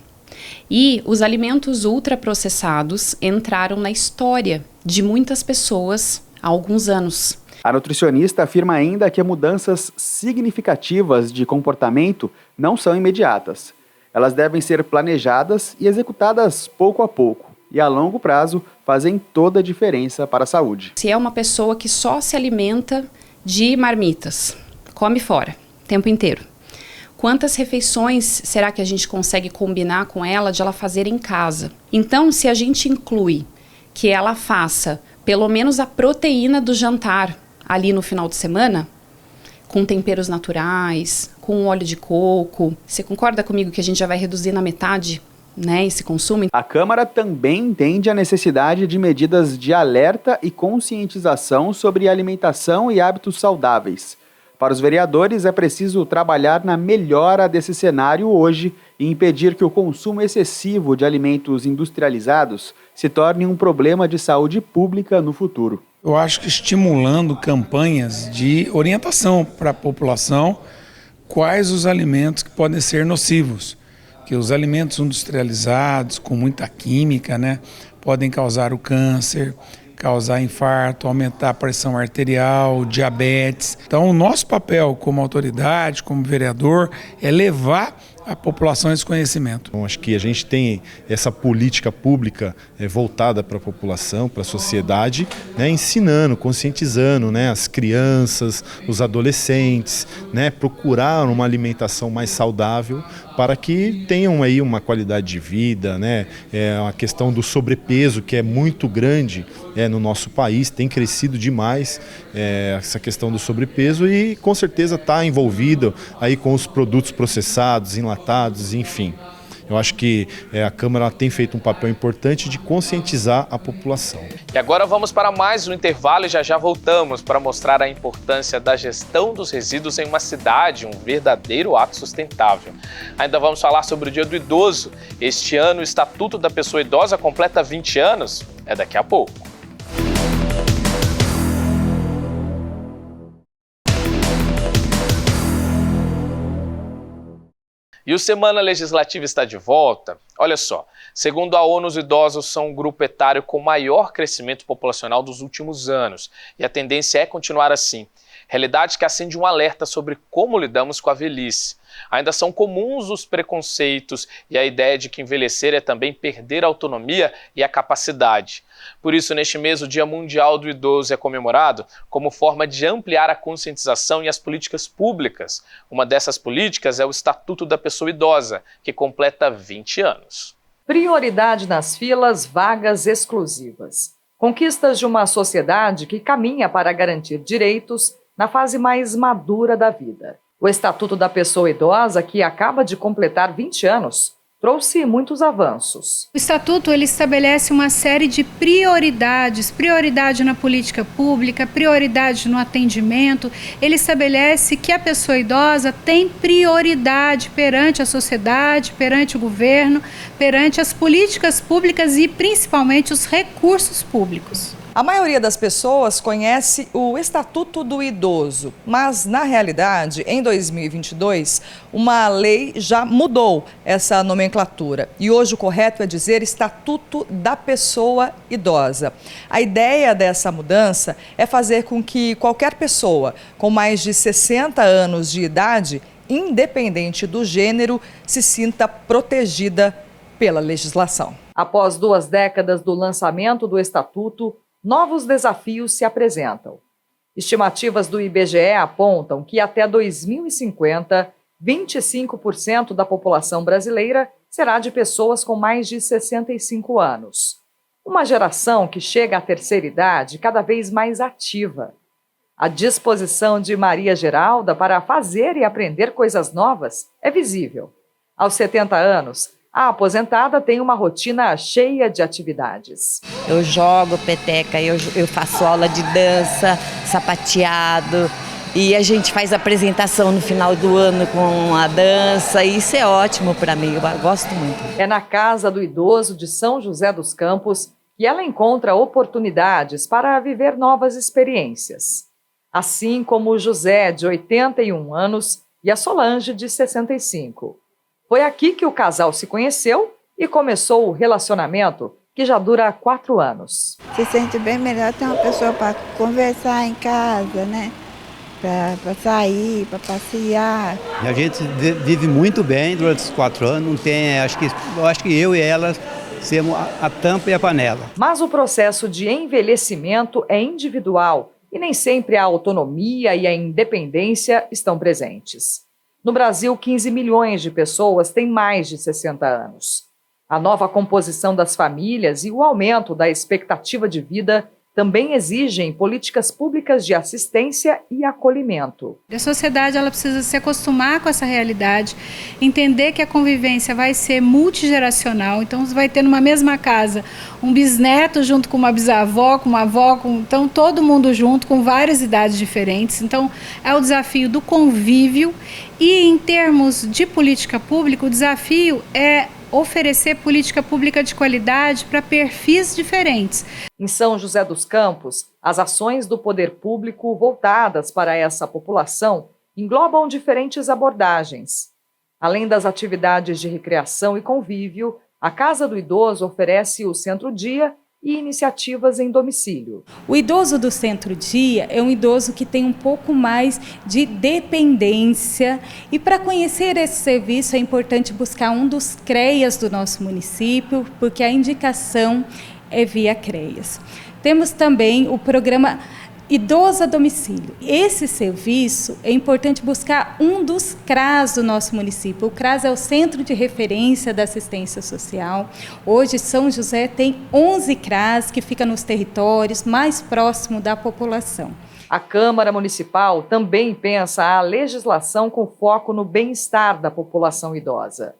E os alimentos ultraprocessados entraram na história de muitas pessoas há alguns anos. A nutricionista afirma ainda que mudanças significativas de comportamento não são imediatas. Elas devem ser planejadas e executadas pouco a pouco, e a longo prazo fazem toda a diferença para a saúde. Se é uma pessoa que só se alimenta de marmitas, come fora, o tempo inteiro, quantas refeições será que a gente consegue combinar com ela de ela fazer em casa? Então, se a gente inclui que ela faça pelo menos a proteína do jantar ali no final de semana, com temperos naturais, com óleo de coco. Você concorda comigo que a gente já vai reduzir na metade, né, esse consumo? A Câmara também entende a necessidade de medidas de alerta e conscientização sobre alimentação e hábitos saudáveis. Para os vereadores, é preciso trabalhar na melhora desse cenário hoje e impedir que o consumo excessivo de alimentos industrializados se torne um problema de saúde pública no futuro. Eu acho que estimulando campanhas de orientação para a população quais os alimentos que podem ser nocivos, que os alimentos industrializados com muita química, né, podem causar o câncer, causar infarto, aumentar a pressão arterial, diabetes. Então, o nosso papel como autoridade, como vereador, é levar a população esse conhecimento. Então, acho que a gente tem essa política pública voltada para a população, para a sociedade, né, ensinando, conscientizando, né, as crianças, os adolescentes, né, procurar uma alimentação mais saudável para que tenham aí uma qualidade de vida, né, a questão do sobrepeso que é muito grande no nosso país, tem crescido demais essa questão do sobrepeso e com certeza está envolvido aí com os produtos processados, enlatados, enfim. Eu acho que a Câmara tem feito um papel importante de conscientizar a população. E agora vamos para mais um intervalo e já voltamos para mostrar a importância da gestão dos resíduos em uma cidade, um verdadeiro ato sustentável. Ainda vamos falar sobre o Dia do Idoso. Este ano o Estatuto da Pessoa Idosa completa 20 anos. É daqui a pouco. E o Semana Legislativa está de volta? Olha só, segundo a ONU, os idosos são o grupo etário com maior crescimento populacional dos últimos anos. E a tendência é continuar assim. Realidade que acende um alerta sobre como lidamos com a velhice. Ainda são comuns os preconceitos e a ideia de que envelhecer é também perder a autonomia e a capacidade. Por isso, neste mês, o Dia Mundial do Idoso é comemorado como forma de ampliar a conscientização e as políticas públicas. Uma dessas políticas é o Estatuto da Pessoa Idosa, que completa 20 anos. Prioridade nas filas, vagas exclusivas. Conquistas de uma sociedade que caminha para garantir direitos na fase mais madura da vida. O Estatuto da Pessoa Idosa, que acaba de completar 20 anos, trouxe muitos avanços. O Estatuto ele estabelece uma série de prioridades, prioridade na política pública, prioridade no atendimento. Ele estabelece que a pessoa idosa tem prioridade perante a sociedade, perante o governo, perante as políticas públicas e principalmente os recursos públicos. A maioria das pessoas conhece o Estatuto do Idoso, mas, na realidade, em 2022, uma lei já mudou essa nomenclatura. E hoje o correto é dizer Estatuto da Pessoa Idosa. A ideia dessa mudança é fazer com que qualquer pessoa com mais de 60 anos de idade, independente do gênero, se sinta protegida pela legislação. Após 2 décadas do lançamento do Estatuto, novos desafios se apresentam. Estimativas do IBGE apontam que até 2050, 25% da população brasileira será de pessoas com mais de 65 anos. Uma geração que chega à terceira idade cada vez mais ativa. A disposição de Maria Geralda para fazer e aprender coisas novas é visível. Aos 70 anos, a aposentada tem uma rotina cheia de atividades. Eu jogo peteca, eu faço aula de dança, sapateado, e a gente faz apresentação no final do ano com a dança, e isso é ótimo para mim, eu gosto muito. É na Casa do Idoso de São José dos Campos que ela encontra oportunidades para viver novas experiências. Assim como o José, de 81 anos, e a Solange, de 65. Foi aqui que o casal se conheceu e começou o relacionamento, que já dura 4 anos. Se sente bem melhor ter uma pessoa para conversar em casa, né? Para sair, para passear. E a gente vive muito bem durante esses 4 anos. Não tem, eu acho que eu e ela somos a tampa e a panela. Mas o processo de envelhecimento é individual e nem sempre a autonomia e a independência estão presentes. No Brasil, 15 milhões de pessoas têm mais de 60 anos. A nova composição das famílias e o aumento da expectativa de vida também exigem políticas públicas de assistência e acolhimento. A sociedade ela precisa se acostumar com essa realidade, entender que a convivência vai ser multigeracional, então você vai ter numa mesma casa um bisneto junto com uma bisavó, com uma avó, então todo mundo junto, com várias idades diferentes. Então é o desafio do convívio e em termos de política pública, o desafio é oferecer política pública de qualidade para perfis diferentes. Em São José dos Campos, as ações do poder público voltadas para essa população englobam diferentes abordagens. Além das atividades de recreação e convívio, a Casa do Idoso oferece o Centro-Dia e iniciativas em domicílio. O idoso do Centro-Dia é um idoso que tem um pouco mais de dependência e para conhecer esse serviço é importante buscar um dos CREAS do nosso município, porque a indicação é via CREAS. Temos também o programa Idoso a Domicílio. Esse serviço é importante buscar um dos CRAS do nosso município. O CRAS é o Centro de Referência da Assistência Social. Hoje, São José tem 11 CRAS que ficam nos territórios mais próximos da população. A Câmara Municipal também pensa a legislação com foco no bem-estar da população idosa.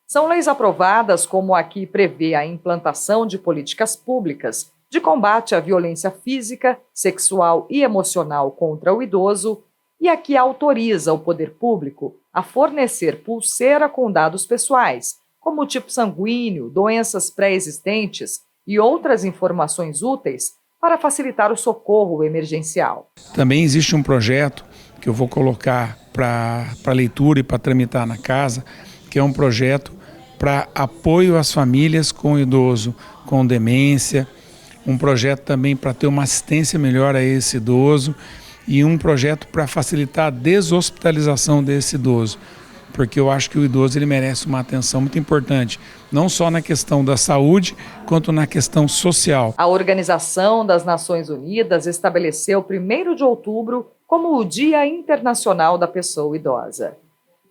São leis aprovadas como a que prevê a implantação de políticas públicas de combate à violência física, sexual e emocional contra o idoso e a que autoriza o poder público a fornecer pulseira com dados pessoais, como o tipo sanguíneo, doenças pré-existentes e outras informações úteis para facilitar o socorro emergencial. Também existe um projeto que eu vou colocar para leitura e para tramitar na casa, que é um projeto para apoio às famílias com idoso com demência, um projeto também para ter uma assistência melhor a esse idoso e um projeto para facilitar a deshospitalização desse idoso, porque eu acho que o idoso ele merece uma atenção muito importante, não só na questão da saúde, quanto na questão social. A Organização das Nações Unidas estabeleceu 1º de outubro como o Dia Internacional da Pessoa Idosa.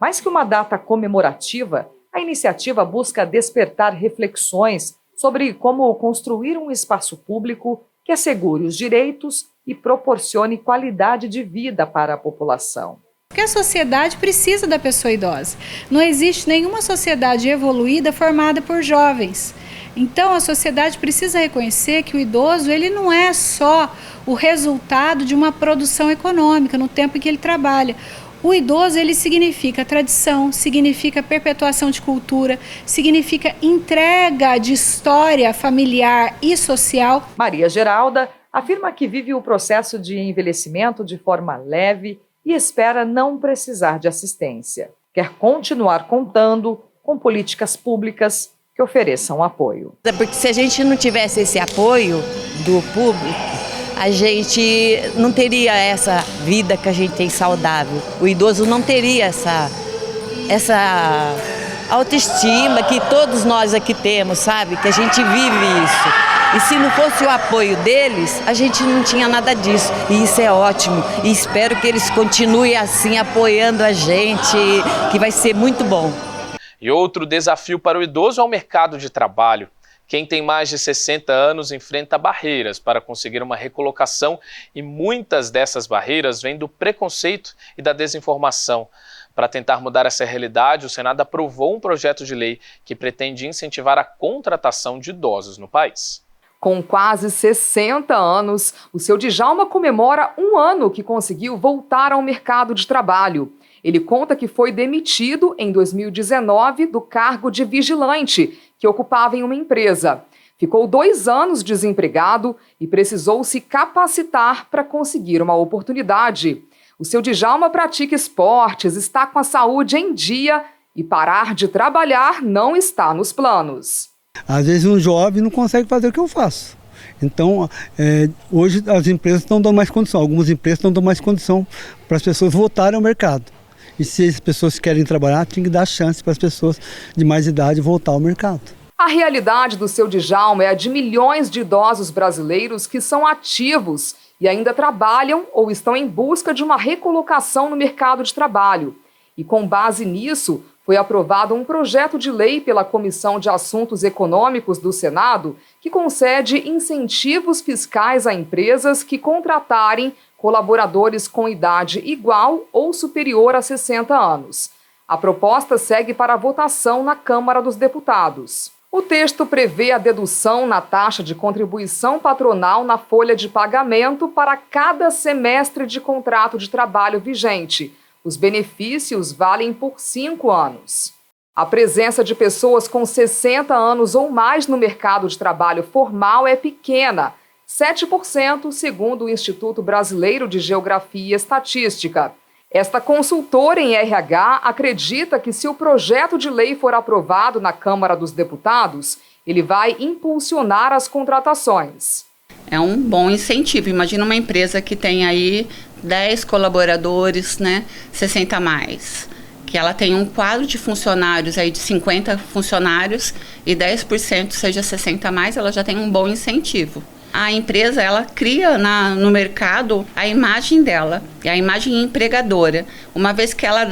Mais que uma data comemorativa, A iniciativa busca despertar reflexões sobre como construir um espaço público que assegure os direitos e proporcione qualidade de vida para a população. Porque a sociedade precisa da pessoa idosa. Não existe nenhuma sociedade evoluída formada por jovens. Então a sociedade precisa reconhecer que o idoso ele não é só o resultado de uma produção econômica no tempo em que ele trabalha. O idoso ele significa tradição, significa perpetuação de cultura, significa entrega de história familiar e social. Maria Geralda afirma que vive o processo de envelhecimento de forma leve e espera não precisar de assistência. Quer continuar contando com políticas públicas que ofereçam apoio. Porque se a gente não tivesse esse apoio do público, a gente não teria essa vida que a gente tem saudável. O idoso não teria essa autoestima que todos nós aqui temos, sabe? Que a gente vive isso. E se não fosse o apoio deles, a gente não tinha nada disso. E isso é ótimo. E espero que eles continuem assim, apoiando a gente, que vai ser muito bom. E outro desafio para o idoso é o mercado de trabalho. Quem tem mais de 60 anos enfrenta barreiras para conseguir uma recolocação e muitas dessas barreiras vêm do preconceito e da desinformação. Para tentar mudar essa realidade, o Senado aprovou um projeto de lei que pretende incentivar a contratação de idosos no país. Com quase 60 anos, o seu Djalma comemora um ano que conseguiu voltar ao mercado de trabalho. Ele conta que foi demitido em 2019 do cargo de vigilante que ocupava em uma empresa. Ficou 2 anos desempregado e precisou se capacitar para conseguir uma oportunidade. O seu Djalma pratica esportes, está com a saúde em dia e parar de trabalhar não está nos planos. Às vezes um jovem não consegue fazer o que eu faço. Então, hoje as empresas estão dando mais condição, algumas empresas estão dando mais condição para as pessoas voltarem ao mercado. E se as pessoas querem trabalhar, tem que dar chance para as pessoas de mais idade voltar ao mercado. A realidade do seu Djalma é a de milhões de idosos brasileiros que são ativos e ainda trabalham ou estão em busca de uma recolocação no mercado de trabalho. E com base nisso, foi aprovado um projeto de lei pela Comissão de Assuntos Econômicos do Senado que concede incentivos fiscais a empresas que contratarem colaboradores com idade igual ou superior a 60 anos. A proposta segue para a votação na Câmara dos Deputados. O texto prevê a dedução na taxa de contribuição patronal na folha de pagamento para cada semestre de contrato de trabalho vigente. Os benefícios valem por 5 anos. A presença de pessoas com 60 anos ou mais no mercado de trabalho formal é pequena, 7%, segundo o Instituto Brasileiro de Geografia e Estatística. Esta consultora em RH acredita que se o projeto de lei for aprovado na Câmara dos Deputados, ele vai impulsionar as contratações. É um bom incentivo. Imagina uma empresa que tem aí 10 colaboradores, 60 a mais. Que ela tem um quadro de funcionários aí de 50 funcionários e 10% seja 60 a mais, ela já tem um bom incentivo. A empresa, ela cria no mercado a imagem dela, a imagem empregadora. Uma vez que ela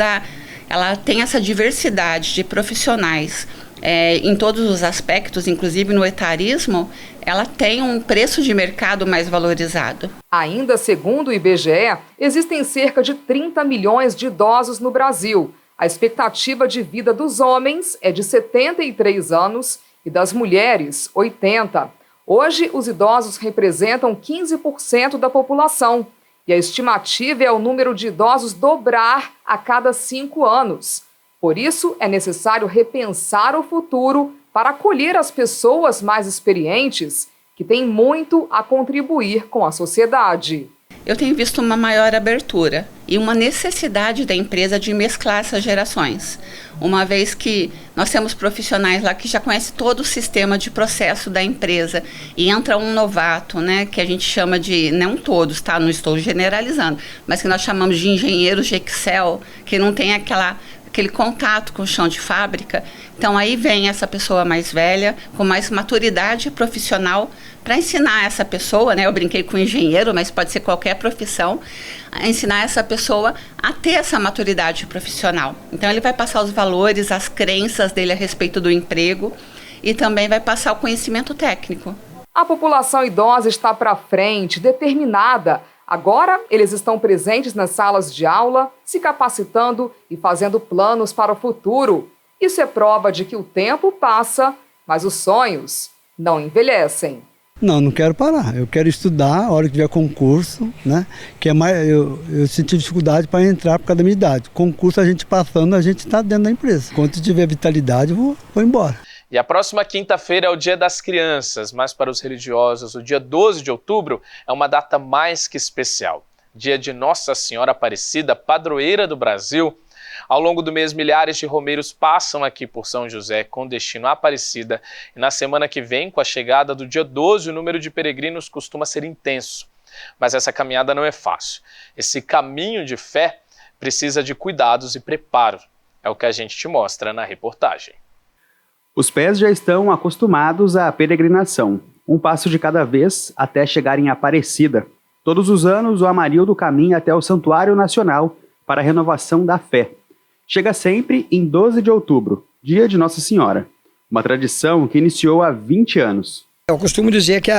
tem essa diversidade de profissionais em todos os aspectos, inclusive no etarismo, ela tem um preço de mercado mais valorizado. Ainda segundo o IBGE, existem cerca de 30 milhões de idosos no Brasil. A expectativa de vida dos homens é de 73 anos e das mulheres, 80. Hoje, os idosos representam 15% da população e a estimativa é o número de idosos dobrar a cada 5 anos. Por isso, é necessário repensar o futuro para acolher as pessoas mais experientes que têm muito a contribuir com a sociedade. Eu tenho visto uma maior abertura e uma necessidade da empresa de mesclar essas gerações. Uma vez que nós temos profissionais lá que já conhecem todo o sistema de processo da empresa e entra um novato, que a gente chama de, não todos, tá? Não estou generalizando, mas que nós chamamos de engenheiros de Excel, que não tem aquele contato com o chão de fábrica. Então aí vem essa pessoa mais velha, com mais maturidade profissional, para ensinar essa pessoa, né? Eu brinquei com engenheiro, mas pode ser qualquer profissão, ensinar essa pessoa a ter essa maturidade profissional. Então ele vai passar os valores, as crenças dele a respeito do emprego e também vai passar o conhecimento técnico. A população idosa está para frente, determinada. Agora, eles estão presentes nas salas de aula, se capacitando e fazendo planos para o futuro. Isso é prova de que o tempo passa, mas os sonhos não envelhecem. Não quero parar. Eu quero estudar, a hora que tiver concurso, né? Que é mais, eu senti dificuldade para entrar por causa da minha idade. Concurso, a gente passando, a gente está dentro da empresa. Quando tiver vitalidade, eu vou embora. E a próxima quinta-feira é o Dia das Crianças, mas para os religiosos, o dia 12 de outubro é uma data mais que especial. Dia de Nossa Senhora Aparecida, padroeira do Brasil. Ao longo do mês, milhares de romeiros passam aqui por São José com destino à Aparecida. E na semana que vem, com a chegada do dia 12, o número de peregrinos costuma ser intenso. Mas essa caminhada não é fácil. Esse caminho de fé precisa de cuidados e preparo. É o que a gente te mostra na reportagem. Os pés já estão acostumados à peregrinação, um passo de cada vez até chegar em Aparecida. Todos os anos, o Amarildo caminha até o Santuário Nacional para a renovação da fé. Chega sempre em 12 de outubro, dia de Nossa Senhora, uma tradição que iniciou há 20 anos. Eu costumo dizer que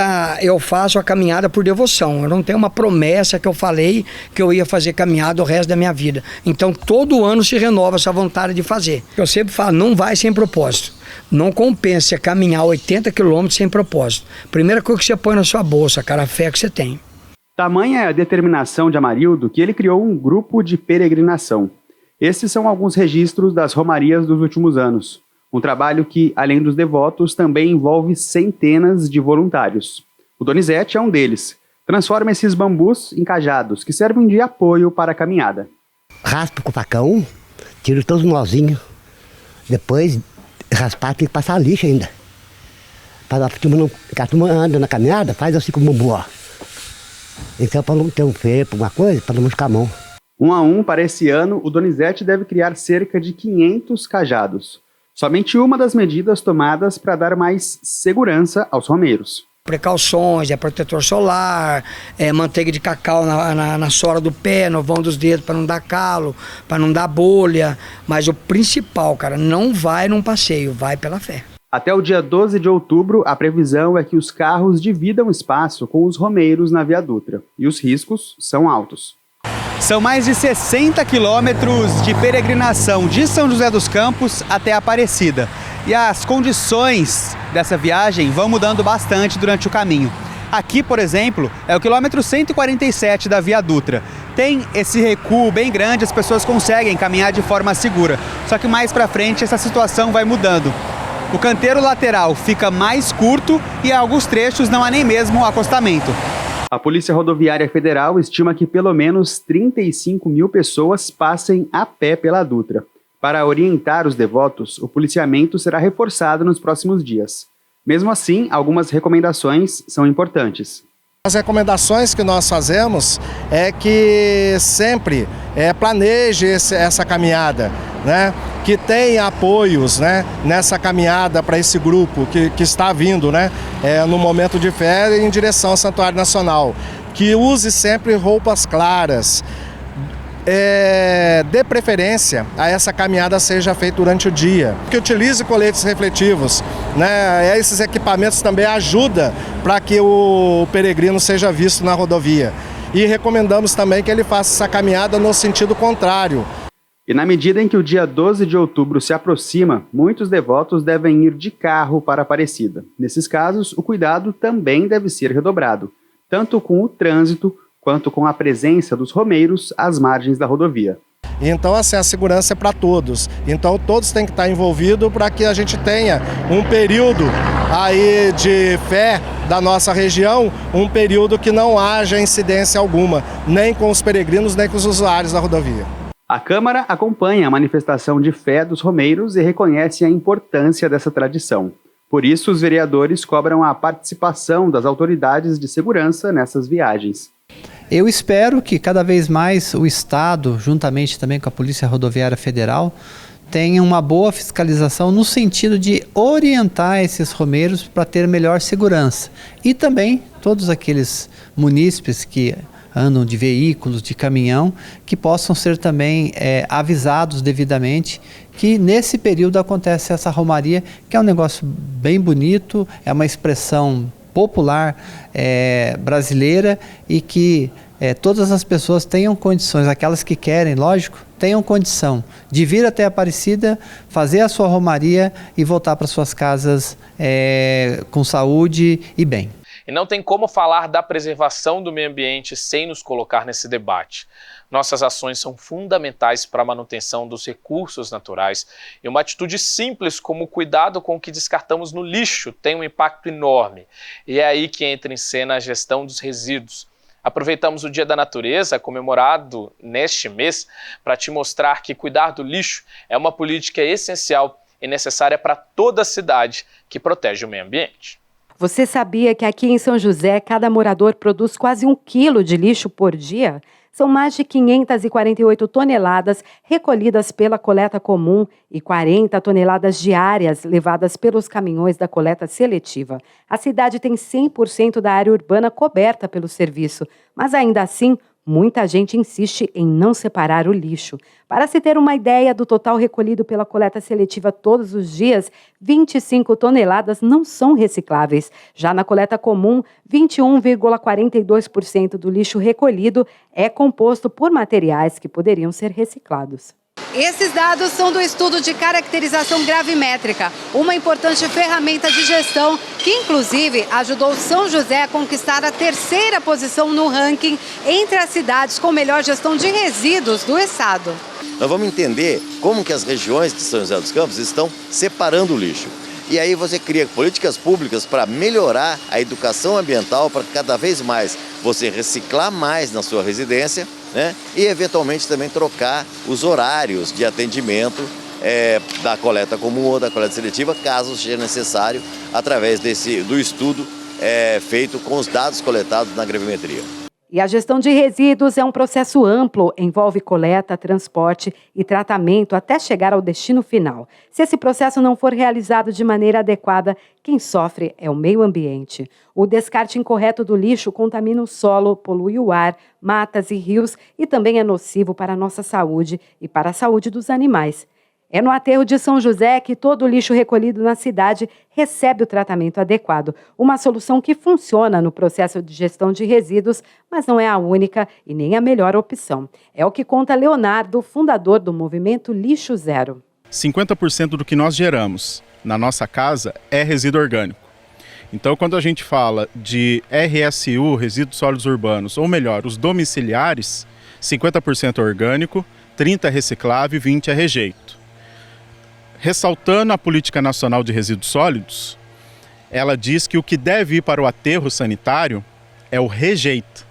eu faço a caminhada por devoção. Eu não tenho uma promessa que eu falei que eu ia fazer caminhada o resto da minha vida. Então, todo ano se renova essa vontade de fazer. Eu sempre falo, não vai sem propósito. Não compensa caminhar 80 quilômetros sem propósito. Primeira coisa que você põe na sua bolsa, cara, a fé que você tem. Tamanha é a determinação de Amarildo que ele criou um grupo de peregrinação. Esses são alguns registros das romarias dos últimos anos. Um trabalho que, além dos devotos, também envolve centenas de voluntários. O Donizete é um deles. Transforma esses bambus em cajados, que servem de apoio para a caminhada. Raspa com o facão, tiro todos os nozinhos. Depois, raspar tem que passar lixa ainda. Para a turma anda na caminhada, faz assim com o bambu, ó. Então, para não ter um feio, alguma coisa, para não machucar a mão. Um a um, para esse ano, o Donizete deve criar cerca de 500 cajados. Somente uma das medidas tomadas para dar mais segurança aos romeiros. Precauções, protetor solar, manteiga de cacau na sola do pé, no vão dos dedos para não dar calo, para não dar bolha. Mas o principal, cara, não vai num passeio, vai pela fé. Até o dia 12 de outubro, a previsão é que os carros dividam espaço com os romeiros na Via Dutra. E os riscos são altos. São mais de 60 quilômetros de peregrinação de São José dos Campos até Aparecida. E as condições dessa viagem vão mudando bastante durante o caminho. Aqui, por exemplo, é o quilômetro 147 da Via Dutra. Tem esse recuo bem grande, as pessoas conseguem caminhar de forma segura. Só que mais para frente essa situação vai mudando. O canteiro lateral fica mais curto e em alguns trechos não há nem mesmo acostamento. A Polícia Rodoviária Federal estima que pelo menos 35 mil pessoas passem a pé pela Dutra. Para orientar os devotos, o policiamento será reforçado nos próximos dias. Mesmo assim, algumas recomendações são importantes. As recomendações que nós fazemos é que sempre planeje essa caminhada, né? Que tenha apoios, né, nessa caminhada para esse grupo que está vindo, né, no momento de fé em direção ao Santuário Nacional. Que use sempre roupas claras. Dê preferência a essa caminhada seja feita durante o dia. Que utilize coletes refletivos, né? Esses equipamentos também ajudam para que o peregrino seja visto na rodovia. E recomendamos também que ele faça essa caminhada no sentido contrário. E na medida em que o dia 12 de outubro se aproxima, muitos devotos devem ir de carro para Aparecida. Nesses casos, o cuidado também deve ser redobrado, tanto com o trânsito quanto com a presença dos romeiros às margens da rodovia. Então, assim, a segurança é para todos. Então, todos têm que estar envolvidos para que a gente tenha um período aí de fé da nossa região, um período que não haja incidência alguma, nem com os peregrinos, nem com os usuários da rodovia. A Câmara acompanha a manifestação de fé dos romeiros e reconhece a importância dessa tradição. Por isso, os vereadores cobram a participação das autoridades de segurança nessas viagens. Eu espero que cada vez mais o Estado, juntamente também com a Polícia Rodoviária Federal, tenha uma boa fiscalização no sentido de orientar esses romeiros para ter melhor segurança. E também todos aqueles munícipes que andam de veículos, de caminhão, que possam ser também avisados devidamente que nesse período acontece essa romaria, que é um negócio bem bonito, é uma expressão popular brasileira e que todas as pessoas tenham condições, aquelas que querem, lógico, tenham condição de vir até Aparecida, fazer a sua romaria e voltar para suas casas com saúde e bem. E não tem como falar da preservação do meio ambiente sem nos colocar nesse debate. Nossas ações são fundamentais para a manutenção dos recursos naturais e uma atitude simples como o cuidado com o que descartamos no lixo tem um impacto enorme. E é aí que entra em cena a gestão dos resíduos. Aproveitamos o Dia da Natureza, comemorado neste mês, para te mostrar que cuidar do lixo é uma política essencial e necessária para toda a cidade que protege o meio ambiente. Você sabia que aqui em São José, cada morador produz quase 1 quilo de lixo por dia? São mais de 548 toneladas recolhidas pela coleta comum e 40 toneladas diárias levadas pelos caminhões da coleta seletiva. A cidade tem 100% da área urbana coberta pelo serviço, mas ainda assim, muita gente insiste em não separar o lixo. Para se ter uma ideia do total recolhido pela coleta seletiva todos os dias, 25 toneladas não são recicláveis. Já na coleta comum, 21,42% do lixo recolhido é composto por materiais que poderiam ser reciclados. Esses dados são do estudo de caracterização gravimétrica, uma importante ferramenta de gestão que, inclusive, ajudou São José a conquistar a 3ª posição no ranking entre as cidades com melhor gestão de resíduos do estado. Nós vamos entender como que as regiões de São José dos Campos estão separando o lixo. E aí você cria políticas públicas para melhorar a educação ambiental, para cada vez mais você reciclar mais na sua residência, né? E eventualmente também trocar os horários de atendimento da coleta comum ou da coleta seletiva, caso seja necessário, através do estudo feito com os dados coletados na gravimetria. E a gestão de resíduos é um processo amplo, envolve coleta, transporte e tratamento até chegar ao destino final. Se esse processo não for realizado de maneira adequada, quem sofre é o meio ambiente. O descarte incorreto do lixo contamina o solo, polui o ar, matas e rios e também é nocivo para a nossa saúde e para a saúde dos animais. É no aterro de São José que todo o lixo recolhido na cidade recebe o tratamento adequado. Uma solução que funciona no processo de gestão de resíduos, mas não é a única e nem a melhor opção. É o que conta Leonardo, fundador do movimento Lixo Zero. 50% do que nós geramos na nossa casa é resíduo orgânico. Então, quando a gente fala de RSU, resíduos sólidos urbanos, ou melhor, os domiciliares, 50% orgânico, 30% é reciclável e 20% é rejeito. Ressaltando a Política Nacional de Resíduos Sólidos, ela diz que o que deve ir para o aterro sanitário é o rejeito.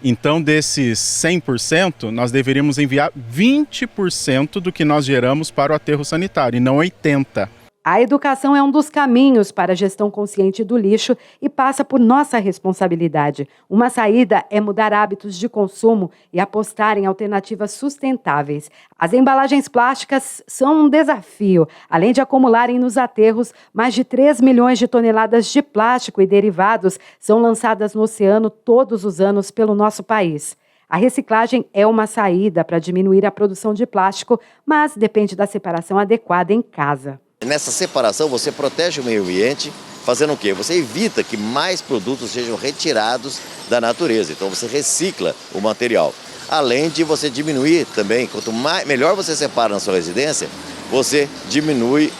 Então, desses 100%, nós deveríamos enviar 20% do que nós geramos para o aterro sanitário, e não 80%. A educação é um dos caminhos para a gestão consciente do lixo e passa por nossa responsabilidade. Uma saída é mudar hábitos de consumo e apostar em alternativas sustentáveis. As embalagens plásticas são um desafio. Além de acumularem nos aterros, mais de 3 milhões de toneladas de plástico e derivados são lançadas no oceano todos os anos pelo nosso país. A reciclagem é uma saída para diminuir a produção de plástico, mas depende da separação adequada em casa. Nessa separação você protege o meio ambiente, fazendo o quê? Você evita que mais produtos sejam retirados da natureza, então você recicla o material. Além de você diminuir também, quanto melhor você separa na sua residência, você diminui,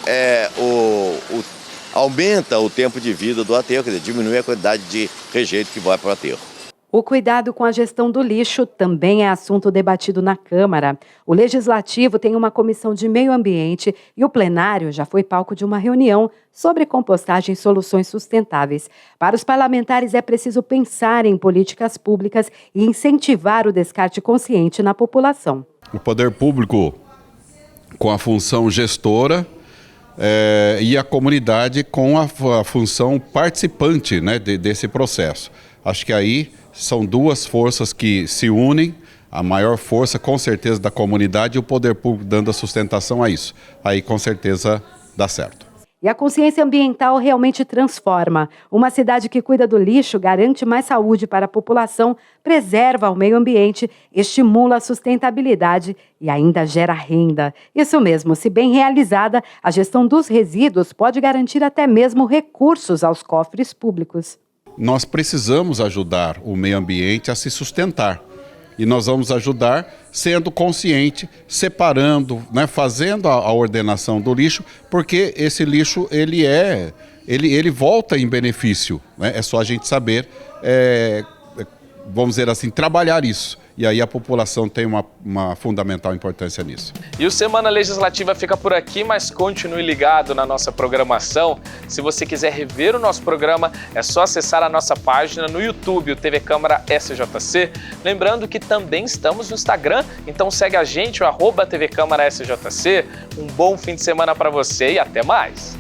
aumenta o tempo de vida do aterro, quer dizer, diminui a quantidade de rejeito que vai para o aterro. O cuidado com a gestão do lixo também é assunto debatido na Câmara. O Legislativo tem uma comissão de meio ambiente e o plenário já foi palco de uma reunião sobre compostagem e soluções sustentáveis. Para os parlamentares é preciso pensar em políticas públicas e incentivar o descarte consciente na população. O poder público com a função gestora e a comunidade com a função participante, né, desse processo. Acho que aí são duas forças que se unem a maior força, com certeza, da comunidade e o poder público dando a sustentação a isso. Aí, com certeza, dá certo. E a consciência ambiental realmente transforma. Uma cidade que cuida do lixo garante mais saúde para a população, preserva o meio ambiente, estimula a sustentabilidade e ainda gera renda. Isso mesmo, se bem realizada, a gestão dos resíduos pode garantir até mesmo recursos aos cofres públicos. Nós precisamos ajudar o meio ambiente a se sustentar. E nós vamos ajudar sendo consciente, separando, né, fazendo a ordenação do lixo, porque esse lixo ele volta em benefício, né? É só a gente saber, vamos dizer assim, trabalhar isso. E aí a população tem uma fundamental importância nisso. E o Semana Legislativa fica por aqui, mas continue ligado na nossa programação. Se você quiser rever o nosso programa, é só acessar a nossa página no YouTube, o TV Câmara SJC. Lembrando que também estamos no Instagram, então segue a gente, o @TV Câmara SJC. Um bom fim de semana para você e até mais!